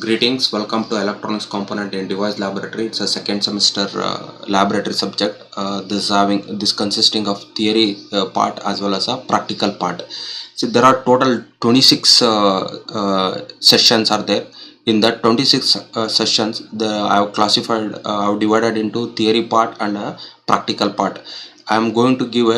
Greetings, welcome to Electronics Component and Device Laboratory. It's a second semester laboratory subject. This consisting of theory part as well as a practical part. So there are total 26 sessions are there. In that 26 sessions, I have classified, I have divided into theory part and a practical part. I am going to give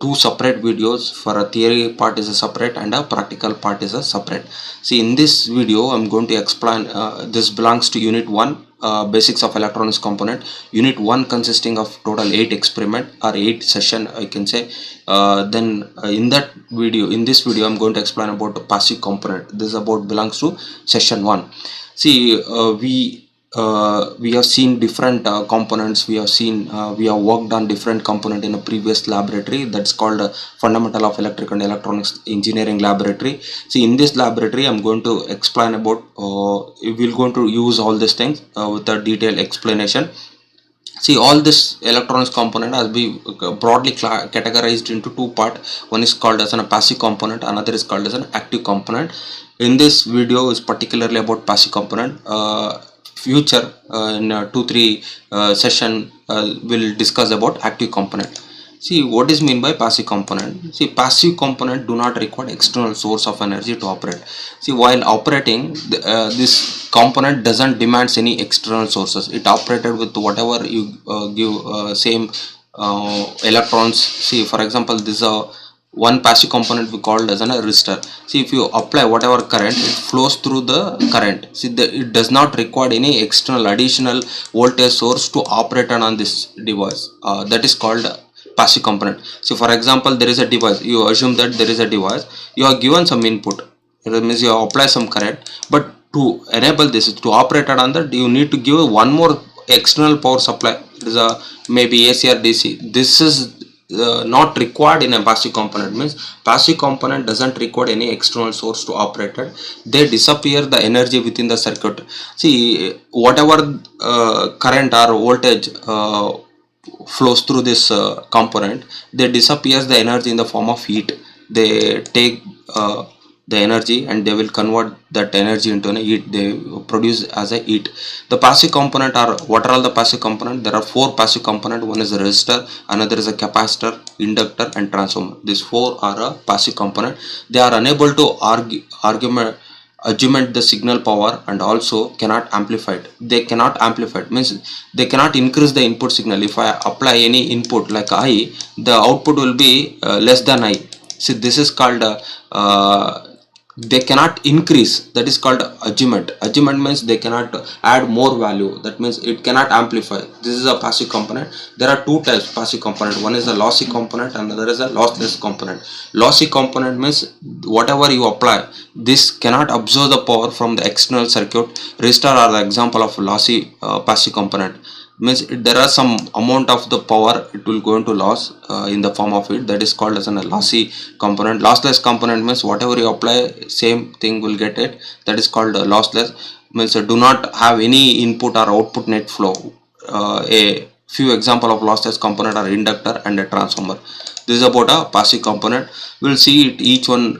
two separate videos. For a theory part is a separate and a practical part is a separate. See, in this video I'm going to explain, this belongs to unit 1, basics of electronics component. Unit 1 consisting of total 8 experiment or 8 session, I can say. In this video I'm going to explain about the passive component. This is about belongs to session 1. See, we have seen different components. We have worked on different component in a previous laboratory that's called fundamental of electric and electronics engineering laboratory. See, in this laboratory I'm going to explain about, we're going to use all these things with a detailed explanation. See, all this electronics component has been broadly categorized into two parts. One is called as a passive component, another is called as an active component. In this video is particularly about passive component. Future in 2-3 session will discuss about active component. See, what is mean by passive component? See, passive component do not require external source of energy to operate. See, while operating, this component doesn't demands any external sources. It operated with whatever you give same electrons. See, for example, this is a one passive component we called as a resistor. See, if you apply whatever current, it flows through the current. See, it does not require any external additional voltage source to operate on this device. That is called passive component. So for example, there is a device. You assume that there is a device. You are given some input. That means you apply some current, but to enable this to operate on that, you need to give one more external power supply. It is a maybe AC or DC. This is not required in a passive component. Means passive component doesn't require any external source to operate it. They disappear the energy within the circuit. See, whatever current or voltage flows through this component, they disappears the energy in the form of heat. They take the energy and they will convert that energy into a heat. They produce as a heat. The passive component are, what are all the passive component? There are 4 passive component. One is a resistor, another is a capacitor, inductor and transformer. These 4 are a passive component. They are unable to augment the signal power and also cannot amplify it. They cannot amplify it, means they cannot increase the input signal. If I apply any input like I, the output will be less than I. See, this is called they cannot increase. That is called augment. Augment means they cannot add more value. That means it cannot amplify. This is a passive component. There are two types of passive component. One is a lossy component and another is a lossless component. Lossy component means whatever you apply, this cannot absorb the power from the external circuit. Resistor are the example of lossy passive component. Means there are some amount of the power it will go into loss in the form of it. That is called as a lossy component. Lossless component means whatever you apply, same thing will get it. That is called lossless. Means do not have any input or output net flow. A few example of lossless component are inductor and a transformer. This is about a passive component. We'll see it each one,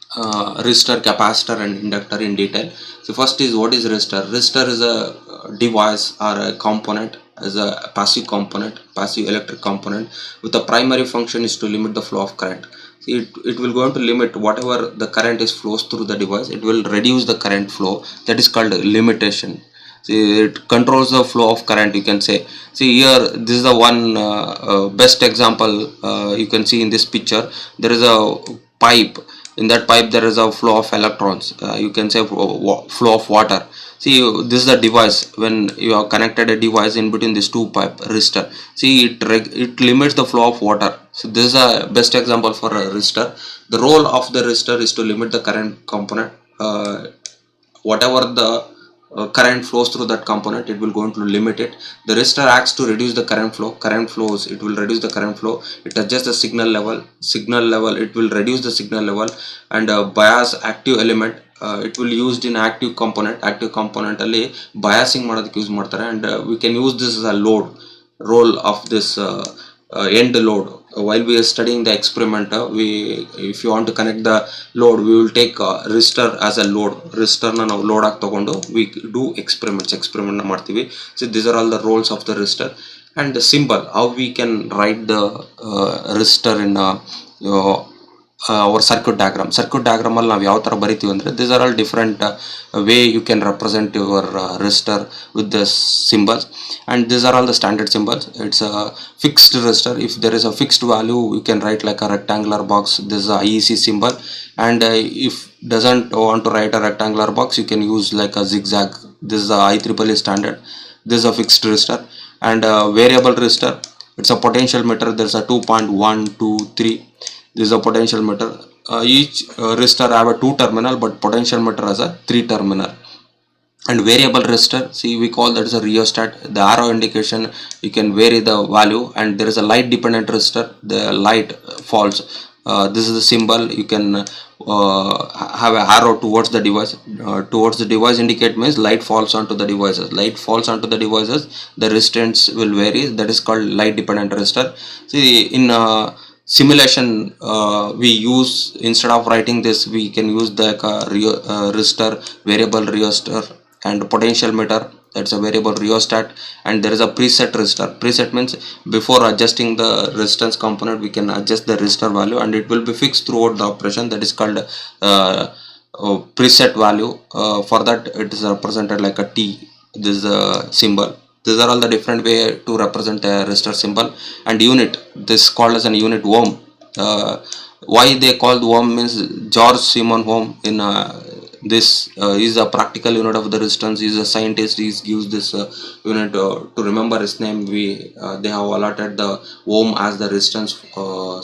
resistor, capacitor and inductor in detail. So first is, what is resistor? Resistor is a device or a component, as a passive component, passive electric component, with the primary function is to limit the flow of current. See, it will going to limit whatever the current is flows through the device. It will reduce the current flow. That is called limitation. See, it controls the flow of current, you can say. See here, this is the one best example. You can see in this picture, there is a pipe. In that pipe there is a flow of electrons. You can say flow of water. See, this is the device. When you have connected a device in between these two pipe resistor, see, it limits the flow of water. So this is a best example for a resistor. The role of the resistor is to limit the current component. Whatever the current flows through that component, it will going to limit it. The resistor acts to reduce the current flow. Current flows, it will reduce the current flow. It adjusts the signal level. It will reduce the signal level. And bias active element, it will used in active component. Active component alli biasing ಮಾಡೋದಕ್ಕೆ use ಮಾಡ್ತಾರೆ. And we can use this as a load, role of this end load. while we are studying the experiment, if you want to connect the load, we will take resistor as a load. Resistor na ನಾವು load ಆಗಿ ತಗೊಂಡು we do experiment ನ ಮಾಡ್ತೀವಿ. So these are all the roles of the resistor. And the symbol, how we can write the resistor in our circuit diagram ಅಲ್ಲಿ ನಾವು ಯಾವ ತರ ಬರಿತೀವಿ ಅಂದ್ರೆ, these are all different way you can represent your resistor with the symbols, and these are all the standard symbols. It's a fixed resistor. If there is a fixed value, you can write like a rectangular box. This is a IEC symbol. And if doesn't want to write a rectangular box, you can use like a zigzag. This is a IEEE standard. This is a fixed resistor. And variable resistor, it's a potential meter. There's a 2.123. This is a potential meter. Each resistor have a 2 terminal, but potential meter has a 3 terminal. And variable resistor, see, we call that as a rheostat. The arrow indication, you can vary the value. And there is a light dependent resistor. The light falls. This is the symbol. You can have an arrow towards the device. Towards the device indicate means light falls onto the devices. Light falls onto the devices, the resistance will vary. That is called light dependent resistor. See, in simulation, we use, instead of writing this, we can use the resistor, variable resistor, and potential meter. That's a variable rheostat. And there is a preset resistor. Preset means before adjusting the resistance component, we can adjust the resistor value, and it will be fixed throughout the operation. That is called preset value. For that, it is represented like a T. This is a symbol. These are all the different way to represent a resistor symbol. And unit, this is called as an unit, ohm. Why they called ohm means George Simon Ohm in this is a practical unit of the resistance. He is a scientist. He gives this unit to remember his name. They have allotted the ohm as the resistance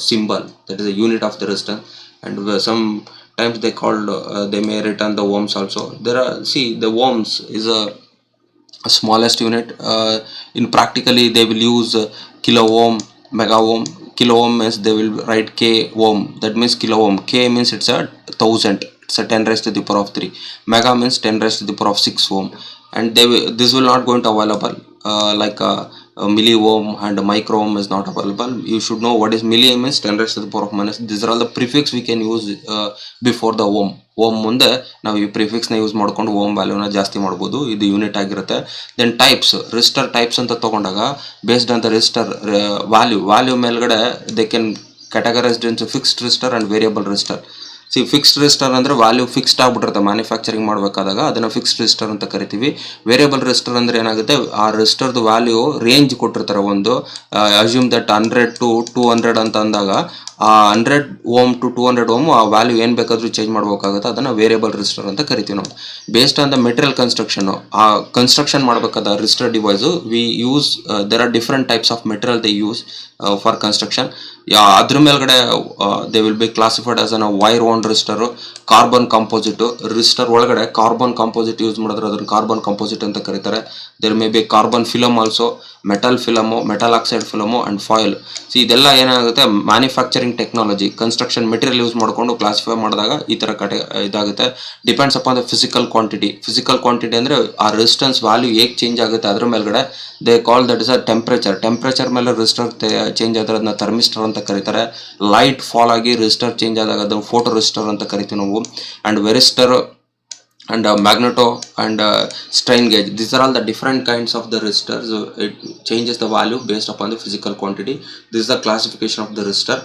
symbol. That is a unit of the resistance. And sometimes they called they may return the ohms also. There are, see, the ohms is a smallest unit. In practically they will use kilo ohm, mega ohm. Kilo ohm means they will write k ohm. That means kilo ohm. K means it's a 1000. It's a 10 raised to the power of 3. Mega means 10 raised to the power of 6 ohm. And this will not going to available like a milli ohm and a micro ohm is not available. You should know what is milli means 10 raised to the power of minus. These are all the prefix we can use before the ohm. Ohm ಮುಂದೆ ನಾವು ಈ ಪ್ರಿಫಿಕ್ಸ್ನ use ಮಾಡ್ಕೊಂಡು ohm ವ್ಯಾಲ್ಯೂನ ಜಾಸ್ತಿ ಮಾಡ್ಬೋದು. ಇದು unit ಆಗಿರುತ್ತೆ. Then types, resistor types ಅಂತ ತಗೊಂಡಾಗ based on the resistor value ಮೇಲ್ಗಡೆ they can categorised in fixed resistor and variable resistor. See, fixed resistor ಅಂದರೆ ವ್ಯಾಲ್ಯೂ ಫಿಕ್ಸ್ಡ್ ಆಗ್ಬಿಟ್ಟಿರುತ್ತೆ ಮ್ಯಾನುಫ್ಯಾಕ್ಚರಿಂಗ್ ಮಾಡಬೇಕಾದಾಗ, ಅದನ್ನು ಫಿಕ್ಸ್ಡ್ ರೆಸಿಸ್ಟರ್ ಅಂತ ಕರಿತೀವಿ. ವೇರಿಯಬಲ್ ರೆಸಿಸ್ಟರ್ ಅಂದರೆ ಏನಾಗುತ್ತೆ, ಆ ರೆಸಿಸ್ಟರ್ದು ವ್ಯಾಲ್ಯೂ ರೇಂಜ್ ಕೊಟ್ಟಿರ್ತಾರೆ. ಒಂದು ಅಸ್ಯೂಮ್ ದಟ್ 100 to 200 ಅಂತ ಅಂದಾಗ ಆ 100 ಓಮ್ ಟು 200 ಓಮ್ ಆ ವ್ಯಾಲ್ಯೂ ಏನು ಬೇಕಾದರೂ ಚೇಂಜ್ ಮಾಡಬೇಕಾಗುತ್ತೆ. ಅದನ್ನು ವೇರಿಯಬಲ್ ರೆಸಿಸ್ಟರ್ ಅಂತ ಕರಿತೀವಿ ನಾವು. Based on the material construction, ಆ ಕನ್ಸ್ಟ್ರಕ್ಷನ್ ಮಾಡಬೇಕಾದ resistor device we use there are different types of material they use for construction. ಅದ್ರ ಮೇಲ್ಗಡೆ they will be classified as an wire wound resistor, carbon composite. Resistor ಒಳಗಡೆ carbon composite use ಮಾಡಿದ್ರೆ ಅದನ್ನು carbon composite ಅಂತ ಕರೀತಾರೆ. There may be carbon film also, metal film, metal oxide film and foil. So ಇದೆಲ್ಲ ಏನಾಗುತ್ತೆ, manufacturing technology, construction material use ಮಾಡಿಕೊಂಡು classify ಮಾಡಿದಾಗ ಈ ಥರ ಇದಾಗುತ್ತೆ. Depends upon the physical quantity. Physical quantity ಅಂದರೆ ಆ ರೆಸಿಸ್ಟೆನ್ಸ್ ವ್ಯಾಲ್ಯೂ ಹೇಗೆ ಚೇಂಜ್ ಆಗುತ್ತೆ ಅದ್ರ ಮೇಲ್ಗಡೆ they call that is a temperature. Temperature ಮೇಲೆ ರೆಸಿಸ್ಟರ್ ಚೇಂಜ್ ಆದರೆ ಅದನ್ನ ಥರ್ಮಿಸ್ಟರ್ ಅಂತ ಕರೀತಾರೆ. ಲೈಟ್ ಫಾಲ್ ಆಗಿ ರೆಸಿಸ್ಟರ್ ಚೇಂಜ್ ಆದಾಗ ಅದನ್ನು ಫೋಟೋ ರೆಸಿಸ್ಟರ್ ಅಂತ ಕರಿತೀವಿ ನಾವು. And varistor and magneto and strain gauge. These are all the different kinds of the resistors. It changes the value based upon the physical quantity. This is the classification of the resistor.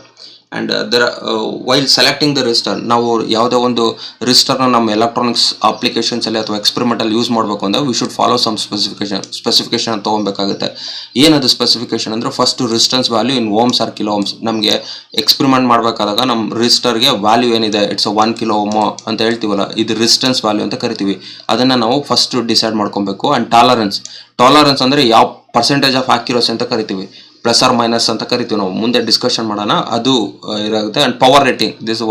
And there are, while selecting the resistor, ನಾವು ಯಾವುದೇ ಒಂದು ರೆಸಿಸ್ಟರ್ನ ನಮ್ಮ electronics ಅಪ್ಲಿಕೇಶನ್ಸಲ್ಲಿ ಅಥವಾ experimentally use ಮಾಡಬೇಕು ಅಂದರೆ we should follow some specification ತೊಗೊಬೇಕಾಗುತ್ತೆ. ಏನದು specification ಅಂದರೆ, first resistance value in ohms or kilo ohms. ನಮಗೆ ಎಕ್ಸ್ಪೆರಿಮೆಂಟ್ ಮಾಡಬೇಕಾದಾಗ ನಮ್ಮ ರೆಸಿಸ್ಟರ್ಗೆ ವ್ಯಾಲ್ಯೂ ಏನಿದೆ, ಇಟ್ಸ್ 1 ಕಿಲೋ ಓಮ್ ಅಂತ ಹೇಳ್ತೀವಲ್ಲ, ಇದು ರೆಸಿಸ್ಟೆನ್ಸ್ ವ್ಯಾಲ್ಯೂ ಅಂತ ಕರಿತೀವಿ. ಅದನ್ನು ನಾವು ಫಸ್ಟ್ ಡಿಸೈಡ್ ಮಾಡ್ಕೊಬೇಕು. ಆ್ಯಂಡ್ ಟಾಲರೆನ್ಸ್ ಅಂದರೆ ಯಾವ ಪರ್ಸೆಂಟೇಜ್ ಆಫ್ ಆಕ್ಯುರಸಿ ಅಂತ ಕರಿತೀವಿ, ಪ್ಲಸ್ ಆರ್ ಮೈನಸ್ ಅಂತ ಕರಿತೀವಿ ನಾವು. ಮುಂದೆ ಡಿಸ್ಕಷನ್ ಮಾಡೋಣ, ಅದು ಇರಾಗುತ್ತೆ. And power rating, this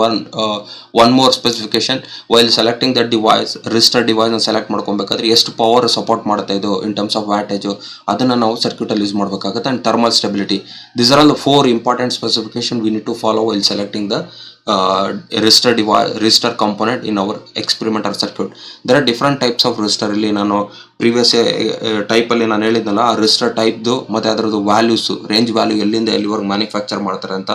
one more specification. While selecting the device, resistor ಡಿವೈಸ್ನ ಸೆಲೆಕ್ಟ್ ಮಾಡ್ಕೊಬೇಕಾದ್ರೆ ಎಷ್ಟು ಪವರ್ ಸಪೋರ್ಟ್ ಮಾಡುತ್ತೆ ಇದು ಇನ್ ಟರ್ಮ್ಸ್ ಆಫ್ ವ್ಯಾಟೇಜು, ಅದನ್ನು ನಾವು ಸರ್ಕ್ಯೂಟಲ್ಲಿ ಯೂಸ್ ಮಾಡಬೇಕಾಗುತ್ತೆ. And thermal stability. This are all the 4 important specification we need to follow while selecting the resistor component in our experimental circuit. There are different types of resistor. ಇಲ್ಲಿ ನಾನು previous type ಅಲ್ಲಿ ನಾನು ಹೇಳಿದ್ನಲ್ಲ, ಆ resistor ಟೈಪ್ದು ಮತ್ತೆ ಅದರದ್ದು values, range value ಎಲ್ಲಿಂದ ಎಲ್ಲಿವರೆಗೆ ಮ್ಯಾನುಫ್ಯಾಕ್ಚರ್ ಮಾಡ್ತಾರೆ ಅಂತ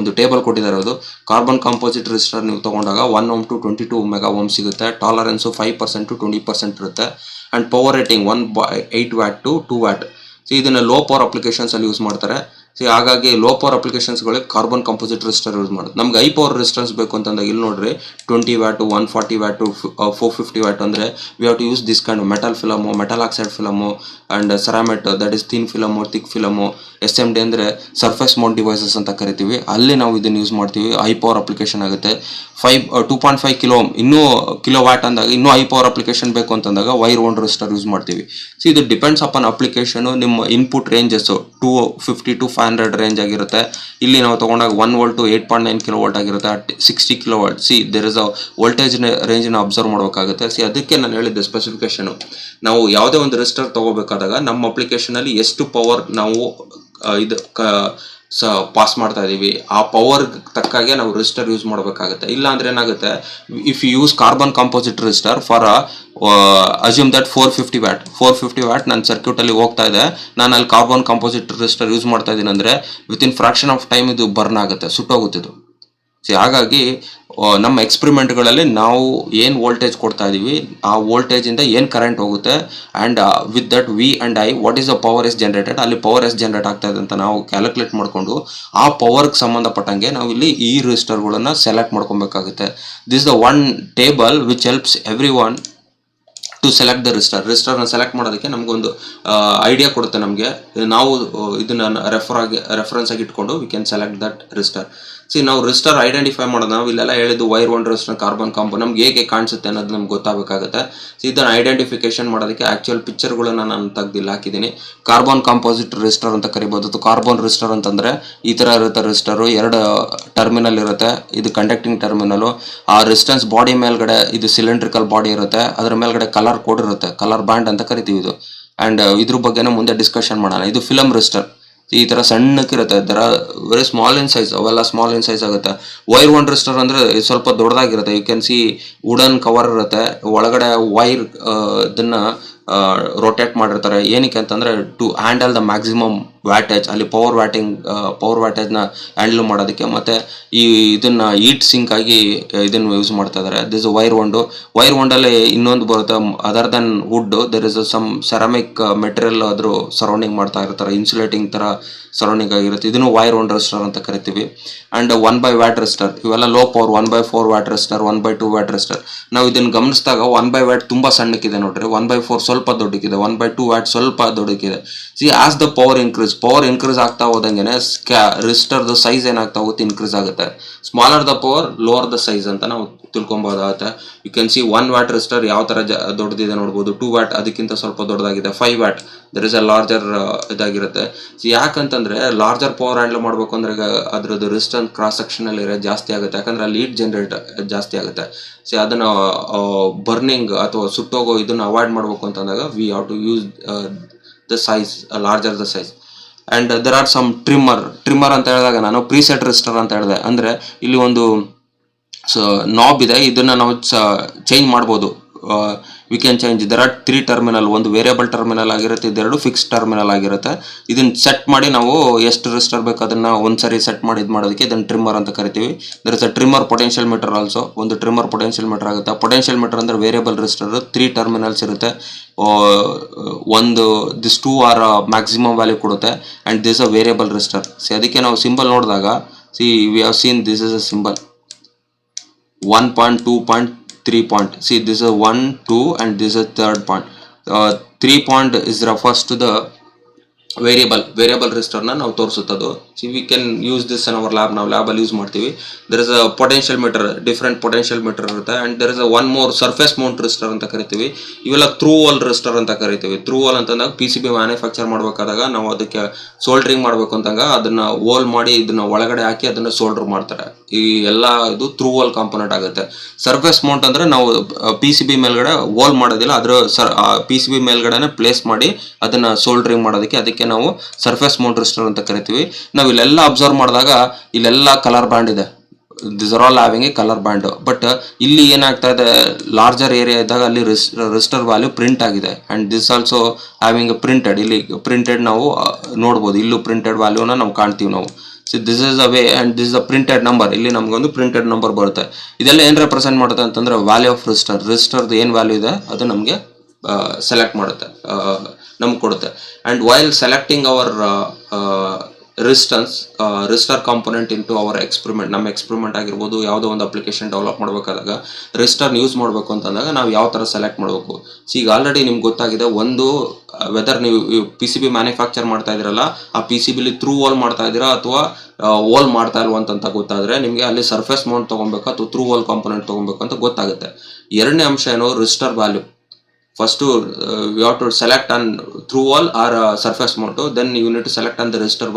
ಒಂದು ಟೇಬಲ್ ಕೊಟ್ಟಿದ್ದಾರೆ. ಅದು ಕಾರ್ಬನ್ ಕಾಂಪೋಸಿಟ್ ರೆಸಿಸ್ಟರ್ ನೀವು ತಗೊಂಡಾಗ 1 ohm to 22 mega ohm ಸಿಗುತ್ತೆ. ಟಾಲರೆನ್ಸ್ 5% to 20% ಇರುತ್ತೆ. And power rating 1/8 watt to 2 watt. So ಇದನ್ನ ಲೋ ಪವರ್ ಅಪ್ಲಿಕೇಶನ್ಸ್ ಅಲ್ಲಿ ಯೂಸ್ ಮಾಡ್ತಾರೆ. ಸೊ ಹಾಗಾಗಿ ಲೋ ಪವರ್ ಅಪ್ಲಿಕೇಶನ್ಸ್ಗಳಿಗೆ ಕಾರ್ಬನ್ ಕಾಂಪೋಸಿಟ್ ರೆಸಿಸ್ಟರ್ ಯೂಸ್ ಮಾಡೋದು. ನಮ್ಗೆ ಹೈ ಪವರ್ ರೆಸಿಸ್ಟೆನ್ಸ್ ಬೇಕು ಅಂತಂದಾಗ ಇಲ್ಲಿ ನೋಡ್ರಿ 20 ವ್ಯಾಟ್, 140 ವ್ಯಾಟ್, 450 ವ್ಯಾಟ್ ಅಂದರೆ we have to use this kind metal film, metal oxide film and ceramic, that is thin film, thick film. SMD ಅಂದರೆ surface mount devices ಅಂತ ಕರಿತೀವಿ. ಅಲ್ಲಿ ನಾವು ಇದನ್ನು ಯೂಸ್ ಮಾಡ್ತೀವಿ. ಹೈ ಪವರ್ ಅಪ್ಲಿಕೇಶನ್ ಆಗುತ್ತೆ. 2.5 ಕಿಲೋ ಇನ್ನೂ ಕಿಲೋ ವ್ಯಾಟ್ ಅಂದಾಗ, ಇನ್ನೂ ಹೈ ಪವರ್ ಅಪ್ಲಿಕೇಶನ್ ಬೇಕು ಅಂತಂದಾಗ ವೈರ್ ಒನ್ ರೆಸಿಸ್ಟರ್ ಯೂಸ್ ಮಾಡ್ತೀವಿ. ಸೊ ಇದು ಡಿಪೆಂಡ್ಸ್ ಅಪಾನ್ ಅಪ್ಲಿಕೇಶನ್. ನಿಮ್ಮ ಇನ್ಪುಟ್ ರೇಂಜಸ್ 250 to 500 ರೇಂಜ್ ಆಗಿರುತ್ತೆ. ಇಲ್ಲಿ ನಾವು ತಗೊಂಡಾಗ 1 volt to 8.9 ಕಿಲೋ ವೋಲ್ಟ್ ಆಗಿರುತ್ತೆ. 60 kilo watt. See there is a voltage ರೇಂಜ್ನ ಅಬ್ಸರ್ವ್ ಮಾಡಬೇಕಾಗುತ್ತೆ. ಸಿ ಅದಕ್ಕೆ ನಾನು ಹೇಳಿದ್ದೆ ಸ್ಪೆಸಿಫಿಕೇಶನ್. ನಾವು ಯಾವುದೇ ಒಂದು ರೆಸಿಸ್ಟರ್ ತಗೋಬೇಕಾದಾಗ ನಮ್ಮ ಅಪ್ಲಿಕೇಶನ್ ಅಲ್ಲಿ ಎಷ್ಟು ಪವರ್ ನಾವು ಪಾಸ್ ಮಾಡ್ತಾ ಇದೀವಿ, ಆ ಪವರ್ ತಕ್ಕಾಗೆ ನಾವು ರೆಸಿಸ್ಟರ್ ಯೂಸ್ ಮಾಡಬೇಕಾಗುತ್ತೆ. ಇಲ್ಲ ಅಂದ್ರೆ ಏನಾಗುತ್ತೆ, if you use carbon composite resistor for assume that 450 watt ನನ್ನ ಸರ್ಕ್ಯೂಟ್ ಅಲ್ಲಿ ಹೋಗ್ತಾ ಇದೆ, ನಾನು ಅಲ್ಲಿ ಕಾರ್ಬನ್ ಕಾಂಪೋಸಿಟ್ ರೆಸಿಸ್ಟರ್ ಯೂಸ್ ಮಾಡ್ತಾ ಇದ್ದೀನಿ ಅಂದ್ರೆ ವಿತಿನ್ ಫ್ರಾಕ್ಷನ್ ಆಫ್ ಟೈಮ್ ಇದು ಬರ್ನ್ ಆಗುತ್ತೆ, ಸುಟ್ಟೋಗುತ್ತೆ ಇದು. ಹಾಗಾಗಿ ನಮ್ಮ ಎಕ್ಸ್ಪೆರಿಮೆಂಟ್ಗಳಲ್ಲಿ ನಾವು ಏನು ವೋಲ್ಟೇಜ್ ಕೊಡ್ತಾ ಇದೀವಿ, ಆ ವೋಲ್ಟೇಜಿಂದ ಏನು ಕರೆಂಟ್ ಹೋಗುತ್ತೆ and with that we and I what is the power is generated, ಅಲ್ಲಿ ಪವರ್ ಎಷ್ಟು ಜನರೇಟ್ ಆಗ್ತಾ ಇದೆ ಅಂತ ನಾವು ಕ್ಯಾಲ್ಕುಲೇಟ್ ಮಾಡಿಕೊಂಡು ಆ ಪವರ್ಗೆ ಸಂಬಂಧಪಟ್ಟಂಗೆ ನಾವು ಇಲ್ಲಿ ಈ ರೆಸಿಸ್ಟರ್ಗಳನ್ನು ಸೆಲೆಕ್ಟ್ ಮಾಡ್ಕೊಬೇಕಾಗುತ್ತೆ. This the one table which helps everyone to select the ರೆಸಿಸ್ಟರ್ನ ಸೆಲೆಕ್ಟ್ ಮಾಡೋದಕ್ಕೆ ನಮಗೊಂದು ಐಡಿಯಾ ಕೊಡುತ್ತೆ. ನಮಗೆ ನಾವು ಇದನ್ನ ರೆಫರೆನ್ಸ್ ಆಗಿ ಇಟ್ಕೊಂಡು V can select that resistor. ನಾವು ರೆಸಿಸ್ಟರ್ ಐಡೆಂಟಿಫೈ ಮಾಡೋದು, ನಾವು ಇಲ್ಲೆಲ್ಲ ಹೇಳಿದ್ದು wire wound resistor, carbon compound ನಮ್ಗೆ ಹೇಗೆ ಕಾಣಿಸುತ್ತೆ ಅನ್ನೋದು ನಮ್ಗೆ ಗೊತ್ತಾಗಬೇಕಾಗುತ್ತೆ. ಸೊ ಇದನ್ನು ಐಡೆಂಟಿಫಿಕೇಶನ್ ಮಾಡೋದಕ್ಕೆ ಆಕ್ಚುಯಲ್ ಪಿಕ್ಚರ್ಗಳನ್ನ ನಾನು ತೆಗೆದಿಲ್ಲ ಹಾಕಿದ್ದೀನಿ. ಕಾರ್ಬನ್ ಕಾಂಪೋಸಿಟ್ ರೆಸಿಸ್ಟರ್ ಅಂತ ಕರಿಬೋದು. ಕಾರ್ಬನ್ ರೆಸಿಸ್ಟರ್ ಅಂತಂದ್ರೆ ಈ ತರ ಇರುತ್ತೆ. ರೆಸಿಸ್ಟರು 2 ಟರ್ಮಿನಲ್ ಇರುತ್ತೆ. ಇದು ಕಂಡಕ್ಟಿಂಗ್ ಟರ್ಮಿನಲ್. ಆ ರೆಸಿಸ್ಟೆನ್ಸ್ ಬಾಡಿ ಮೇಲ್ಗಡೆ ಇದು ಸಿಲಿಂಡ್ರಿಕಲ್ ಬಾಡಿ ಇರುತ್ತೆ. ಅದ್ರ ಮೇಲ್ಗಡೆ ಕಲರ್ ಕೋಡ್ ಇರುತ್ತೆ, ಕಲರ್ ಬ್ಯಾಂಡ್ ಅಂತ ಕರಿತೀವಿ ಇದು. ಅಂಡ್ ಇದ್ರ ಬಗ್ಗೆನೂ ಮುಂದೆ ಡಿಸ್ಕಷನ್ ಮಾಡೋಣ. ಇದು ಫಿಲಮ್ ರೆಸಿಸ್ಟರ್. ಈ ತರ ಸಣ್ಣಕ್ಕಿರುತ್ತೆ. They're very small in size, ಅವೆಲ್ಲ ಸ್ಮಾಲ್ ಇನ್ ಸೈಜ್ ಆಗುತ್ತೆ. ವೈರ್ ಒನ್ ರೆಸಿಸ್ಟರ್ ಅಂದ್ರೆ ಸ್ವಲ್ಪ ದೊಡ್ಡದಾಗಿರುತ್ತೆ. You can see wooden cover ಇರುತ್ತೆ, ಒಳಗಡೆ ವೈರ್ ಇದನ್ನ ರೊಟೇಟ್ ಮಾಡಿರ್ತಾರೆ. ಏನಕ್ಕೆ ಅಂತಂದ್ರೆ to handle the maximum wattage, ಅಲ್ಲಿ ಪವರ್ ವ್ಯಾಟೇಜ್ನ ಹ್ಯಾಂಡಲ್ ಮಾಡೋದಕ್ಕೆ. ಮತ್ತೆ ಇದನ್ನ ಹೀಟ್ ಸಿಂಕ್ ಆಗಿ ಇದನ್ನ ಯೂಸ್ ಮಾಡ್ತಾ ಇದ್ದಾರೆ. ದಿಸ್ ವೈರ್ ಒಂಡಲ್ಲಿ ಇನ್ನೊಂದು ಬರುತ್ತೆ, other than wood there is some ceramic material ಅದ್ರ ಸರೌಂಡಿಂಗ್ ಮಾಡ್ತಾ ಇರ್ತಾರೆ, ಇನ್ಸುಲೇಟಿಂಗ್ ತರ ಸರೌಂಡಿಂಗ್ ಆಗಿರುತ್ತೆ. ಇದನ್ನು ವೈರ್ ಒನ್ ರೆಸಿಸ್ಟರ್ ಅಂತ ಕರಿತೀವಿ. ಅಂಡ್ 1/W ರೆಸಿಸ್ಟರ್, ಇವೆಲ್ಲ low power. 1/4 watt resistor, 1/2 watt resistor. ನಾವು ಇದನ್ನ ಗಮನಿಸಿದಾಗ 1/W ತುಂಬಾ ಸಣ್ಣಕ್ಕಿದೆ ನೋಡ್ರಿ, 1/4 ಸ್ವಲ್ಪ ದೊಡ್ಡಕ್ಕಿದೆ, 1/2 ವ್ಯಾಟ್ ಸ್ವಲ್ಪ ದೊಡ್ಡಕ್ಕಿದೆ. See as the power increase ಆಗ್ತಾ ಹೋದಂಗೆನೆ ರೆಸಿಸ್ಟರ್ ದ ಸೈಜ್ ಏನಾಗ್ತಾ ಹೋಗುತ್ತೆ, ಇನ್ಕ್ರೀಸ್ ಆಗುತ್ತೆ. Smaller the power lower the size ಅಂತ ನಾವು ತಿಳ್ಕೊಬಹುದಾಗುತ್ತೆ. You can see 1 watt resistor ಯಾವ ತರ ದೊಡ್ಡದಿದೆ ನೋಡ್ಬೋದು. 2 ವ್ಯಾಟ್ ಅದಕ್ಕಿಂತ ಸ್ವಲ್ಪ ದೊಡ್ಡದಾಗಿದೆ. 5 watt there is a larger ಇದಾಗಿರುತ್ತೆ. ಸೊ ಯಾಕಂತಂದ್ರೆ ಲಾರ್ಜರ್ ಪವರ್ ಹ್ಯಾಂಡಲ್ ಮಾಡಬೇಕು ಅಂದ್ರೆ ಅದ್ರದ್ದು ರೆಸಿಸ್ಟೆನ್ಸ್ ಕ್ರಾಸ್ ಸೆಕ್ಷನ್ ಅಲ್ಲಿ ಜಾಸ್ತಿ ಆಗುತ್ತೆ, ಯಾಕಂದ್ರೆ ಅಲ್ಲಿ ಹೀಟ್ ಜನರೇಟ್ ಜಾಸ್ತಿ ಆಗುತ್ತೆ. ಸೊ ಅದನ್ನ ಬರ್ನಿಂಗ್ ಅಥವಾ ಸುಟ್ಟೋಗೋ ಇದನ್ನ ಅವಾಯ್ಡ್ ಮಾಡಬೇಕು ಅಂತಂದಾಗ we have to use the size, larger the size. And there are some trimmer ಅಂತ ಹೇಳಿದಾಗ ನಾನು ಪ್ರೀಸೆಟ್ ರೆಸಿಸ್ಟರ್ ಅಂತ ಹೇಳಿದೆ. ಅಂದ್ರೆ ಇಲ್ಲಿ ಒಂದು ನಾಬ್ ಇದೆ, ಇದನ್ನ ನಾವು ಚೇಂಜ್ ಮಾಡ್ಬೋದು. We can change. There are 3 terminal, ಒಂದು ವೇರಿಯಬಲ್ ಟರ್ಮಿನಲ್ ಆಗಿರುತ್ತೆ, ಇದೆರಡು ಫಿಕ್ಸ್ ಟರ್ಮಿನಲ್ ಆಗಿರುತ್ತೆ. ಇದನ್ನ ಸೆಟ್ ಮಾಡಿ ನಾವು ಎಷ್ಟು ರೆಸಿಸ್ಟರ್ ಬೇಕು ಅದನ್ನ ಒಂದ್ಸರಿ ಸೆಟ್ ಮಾಡಿ ಇದು ಮಾಡೋದಕ್ಕೆ ಇದನ್ನ ಟ್ರಿಮ್ಮರ್ ಅಂತ ಕರಿತೀವಿ. There is a trimmer potential meter also, ಒಂದು ಟ್ರಿಮ್ಮರ್ ಪೊಟೆನ್ಷಿಯಲ್ ಮೀಟರ್ ಆಗುತ್ತೆ. ಪೊಟೆನ್ಷಿಯಲ್ ಮೀಟರ್ ಅಂದ್ರೆ ವೇರಿಯಬಲ್ ರೆಸಿಸ್ಟರ್, 3 ಟರ್ಮಿನಲ್ಸ್ ಇರುತ್ತೆ. ಒಂದು ದಿಸ್ 2 ಆರ್ ಮ್ಯಾಕ್ಸಿಮಮ್ ವ್ಯಾಲ್ಯೂ ಕೊಡುತ್ತೆ and this a variable resistor. So ಅದಕ್ಕೆ ನಾವು ಸಿಂಬಲ್ ನೋಡಿದಾಗ see we have seen this is a symbol 1.2.3 point. See, this is 1, 2 and this is third point. 3 point is refers to the variable ರೆಸಿಸ್ಟರ್ನ ನಾವು ತೋರಿಸುತ್ತದು. See we can use this in our lab, ನಾವು ಲ್ಯಾಬಲ್ಲಿ use ಮಾಡ್ತೀವಿ. There is a potential meter, different potential meter ಇರುತ್ತೆ. And there is a one more surface mount resistor ಅಂತ ಕರಿತೀವಿ. ಇವೆಲ್ಲ ಥ್ರೂ ವಾಲ್ ರೆಸಿಸ್ಟರ್ ಅಂತ ಕರಿತೀವಿ. ಥ್ರೂ ವಾಲ್ ಅಂತಂದಾಗ PCB ಮ್ಯಾನುಫ್ಯಾಕ್ಚರ್ ಮಾಡಬೇಕಾದಾಗ ನಾವು ಅದಕ್ಕೆ ಸೋಲ್ಡ್ರಿಂಗ್ ಮಾಡಬೇಕು ಅಂದಾಗ ಅದನ್ನ ಹೋಲ್ ಮಾಡಿ ಇದನ್ನ ಒಳಗಡೆ ಹಾಕಿ ಅದನ್ನ ಸೋಲ್ಡರ್ ಮಾಡ್ತಾರೆ. ಈ ಎಲ್ಲ ಇದು ಥ್ರೂ ವಾಲ್ ಕಾಂಪೋನೆಂಟ್ ಆಗುತ್ತೆ. ಸರ್ಫೇಸ್ ಮೌಂಟ್ ಅಂದ್ರೆ ನಾವು PCB ಮೇಲ್ಗಡೆ ಹೋಲ್ ಮಾಡೋದಿಲ್ಲ, ಅದ್ರ PCB ಮೇಲ್ಗಡೆನೆ ಪ್ಲೇಸ್ ಮಾಡಿ ಅದನ್ನ ಸೋಲ್ಡರಿಂಗ್ ಮಾಡೋದಕ್ಕೆ, ಅದಕ್ಕೆ ನಾವು ಸರ್ಫೇಸ್ ಮೌಂಟ್ ರೆಸಿಸ್ಟರ್ ಅಂತ ಕರಿತೀವಿ. ನಾವು ಇಲ್ಲೆಲ್ಲ ಅಬ್ಸರ್ವ್ ಮಾಡಿದಾಗ ಇಲ್ಲೆಲ್ಲ ಕಲರ್ ಬ್ಯಾಂಡ್ ಇದೆ. This are all having A colour band. But ಇಲ್ಲಿ ಏನಾಗ್ತಾ ಇದೆ, ಲಾರ್ಜರ್ ಏರಿಯಾ ಇದ್ದಾಗ ಅಲ್ಲಿ ರೆಜಿಸ್ಟರ್ ವ್ಯಾಲ್ಯೂ ಪ್ರಿಂಟ್ ಆಗಿದೆ and this also having printed. ಇಲ್ಲಿ ಪ್ರಿಂಟೆಡ್ ನಾವು ನೋಡ್ಬೋದು, ಇಲ್ಲೂ ಪ್ರಿಂಟೆಡ್ ವ್ಯಾಲ್ಯೂನ ನಾವು ಕಾಣ್ತೀವಿ ನಾವು. So this is a way and this is a printed number. ಇಲ್ಲಿ ನಮ್ಗೊಂದು ಪ್ರಿಂಟೆಡ್ ನಂಬರ್ ಬರುತ್ತೆ. ಇದೆಲ್ಲ ಏನ್ ರೆಪ್ರೆಸೆಂಟ್ ಮಾಡುತ್ತೆ ಅಂತಂದ್ರೆ ವ್ಯಾಲ್ಯೂ ಆಫ್ ರಿಜಿಸ್ಟರ್ದು ಏನ್ ವ್ಯಾಲ್ಯೂ ಇದೆ ಅದು ನಮಗೆ ಸೆಲೆಕ್ಟ್ ಮಾಡುತ್ತೆ, ನಮ್ಗೆ ಕೊಡುತ್ತೆ. And while selecting our register component into our experiment, ನಮ್ಮ ಎಕ್ಸ್ಪೆರಿಮೆಂಟ್ ಆಗಿರ್ಬೋದು, ಯಾವುದೋ ಒಂದು ಅಪ್ಲಿಕೇಶನ್ ಡೆವಲಪ್ ಮಾಡಬೇಕಾದಾಗ ರಿಜಿಸ್ಟರ್ ಯೂಸ್ ಮಾಡಬೇಕು ಅಂತಂದಾಗ ನಾವು ಯಾವ ಥರ ಸೆಲೆಕ್ಟ್ ಮಾಡಬೇಕು. ಸೊ ಈಗ ಆಲ್ರೆಡಿ ನಿಮ್ಗೆ ಗೊತ್ತಾಗಿದೆ, ಒಂದು ವೆದರ್ ನೀವು ಪಿ ಸಿ ಬಿ ಮ್ಯಾನುಫ್ಯಾಕ್ಚರ್ ಮಾಡ್ತಾ ಇದ್ದೀರಲ್ಲ, ಆ ಪಿ ಸಿ ಬಿಲಿ ಥ್ರೂ ವಾಲ್ ಮಾಡ್ತಾ ಇದ್ದೀರಾ ಅಥವಾ ವಾಲ್ ಮಾಡ್ತಾ ಇಲ್ವ ಅಂತ ಗೊತ್ತಾದರೆ ನಿಮಗೆ ಅಲ್ಲಿ ಸರ್ಫೇಸ್ ಮೌಂಟ್ ತೊಗೊಬೇಕು ಅಥವಾ ಥ್ರೂ ವಾಲ್ ಕಾಂಪೊನೆಂಟ್ ತೊಗೊಬೇಕು ಅಂತ ಗೊತ್ತಾಗುತ್ತೆ. ಎರಡನೇ ಅಂಶ ಏನು, register value. First you have to select on through wall or surface mount, then you need to select on the resistor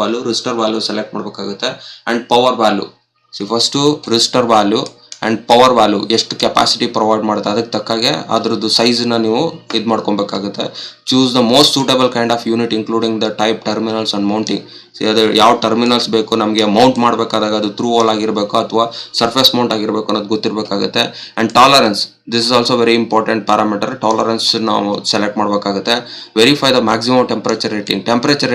value select ಮಾಡಬೇಕಾಗುತ್ತೆ. And power value, see first resistor value and power value ಎಷ್ಟು capacity provide ಮಾಡುತ್ತೆ ಅದಕ್ಕೆ ತಕ್ಕಾಗೆ ಅದರದ್ದು ಸೈಜ್ನ ನೀವು ಇದು ಮಾಡ್ಕೊಬೇಕಾಗುತ್ತೆ. Choose the most suitable kind of unit including the type, terminals and mounting. See ಅದು ಯಾವ ಟರ್ಮಿನಲ್ಸ್ ಬೇಕು ನಮಗೆ ಮೌಂಟ್ ಮಾಡಬೇಕಾದಾಗ, ಅದು ಥ್ರೂ ವಾಲ್ ಆಗಿರಬೇಕು ಅಥವಾ ಸರ್ಫೇಸ್ ಮೌಂಟ್ ಆಗಿರಬೇಕು ಅನ್ನೋದು ಗೊತ್ತಿರಬೇಕಾಗುತ್ತೆ. And tolerance, this is also very important parameter. Tolerance ನಾವು ಸೆಲೆಕ್ಟ್ ಮಾಡಬೇಕಾಗುತ್ತೆ. ವೆರಿಫೈ ದ ಮ್ಯಾಕ್ಸಿಮಮ್ ಟೆಂಪರೇಚರ್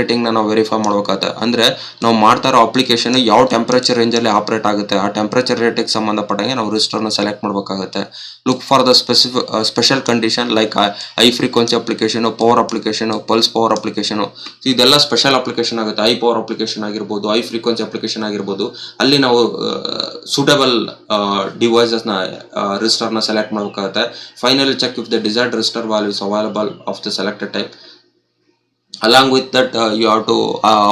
ರೇಟಿಂಗ್ನ ನಾವು ವೆರಿಫೈ ಮಾಡಬೇಕಾಗುತ್ತೆ. ಅಂದರೆ ನಾವು ಮಾಡ್ತಾ ಇರೋ ಅಪ್ಲಿಕೇಶನ್ ಯಾವ ಟೆಂಪರೇಚರ್ ರೇಂಜಲ್ಲಿ ಆಪ್ರೇಟ್ ಆಗುತ್ತೆ, ಆ ಟೆಂಪರೇಚರ್ ರೇಟಿಗೆ ಸಂಬಂಧಪಟ್ಟಂಗೆ ನಾವು ರಿಜಿಸ್ಟರ್ನ ಸೆಲೆಕ್ಟ್ ಮಾಡಬೇಕಾಗುತ್ತೆ. Look for the special condition like high frequency application, power application, pulse power application. ಇದೆಲ್ಲ ಸ್ಪೆಷಲ್ ಅಪ್ಲಿಕೇಶನ್ ಆಗುತ್ತೆ. ಹೈ ಪವರ್ ಅಪ್ಲಿಕೇಶನ್ ಆಗಿರ್ಬೋದು, ಹೈ ಫ್ರೀಕ್ವೆನ್ಸಿ ಅಪ್ಲಿಕೇಶನ್ ಆಗಿರ್ಬೋದು, ಅಲ್ಲಿ ನಾವು ಸೂಟಬಲ್ ಡಿವೈಸಸ್ನ ರಿಜಿಸ್ಟರ್ನ ಸೆಲೆಕ್ಟ್ ಮಾಡಬೇಕಾಗುತ್ತೆ. Finally check if the desired register value is available of the selected type. Along with that you have to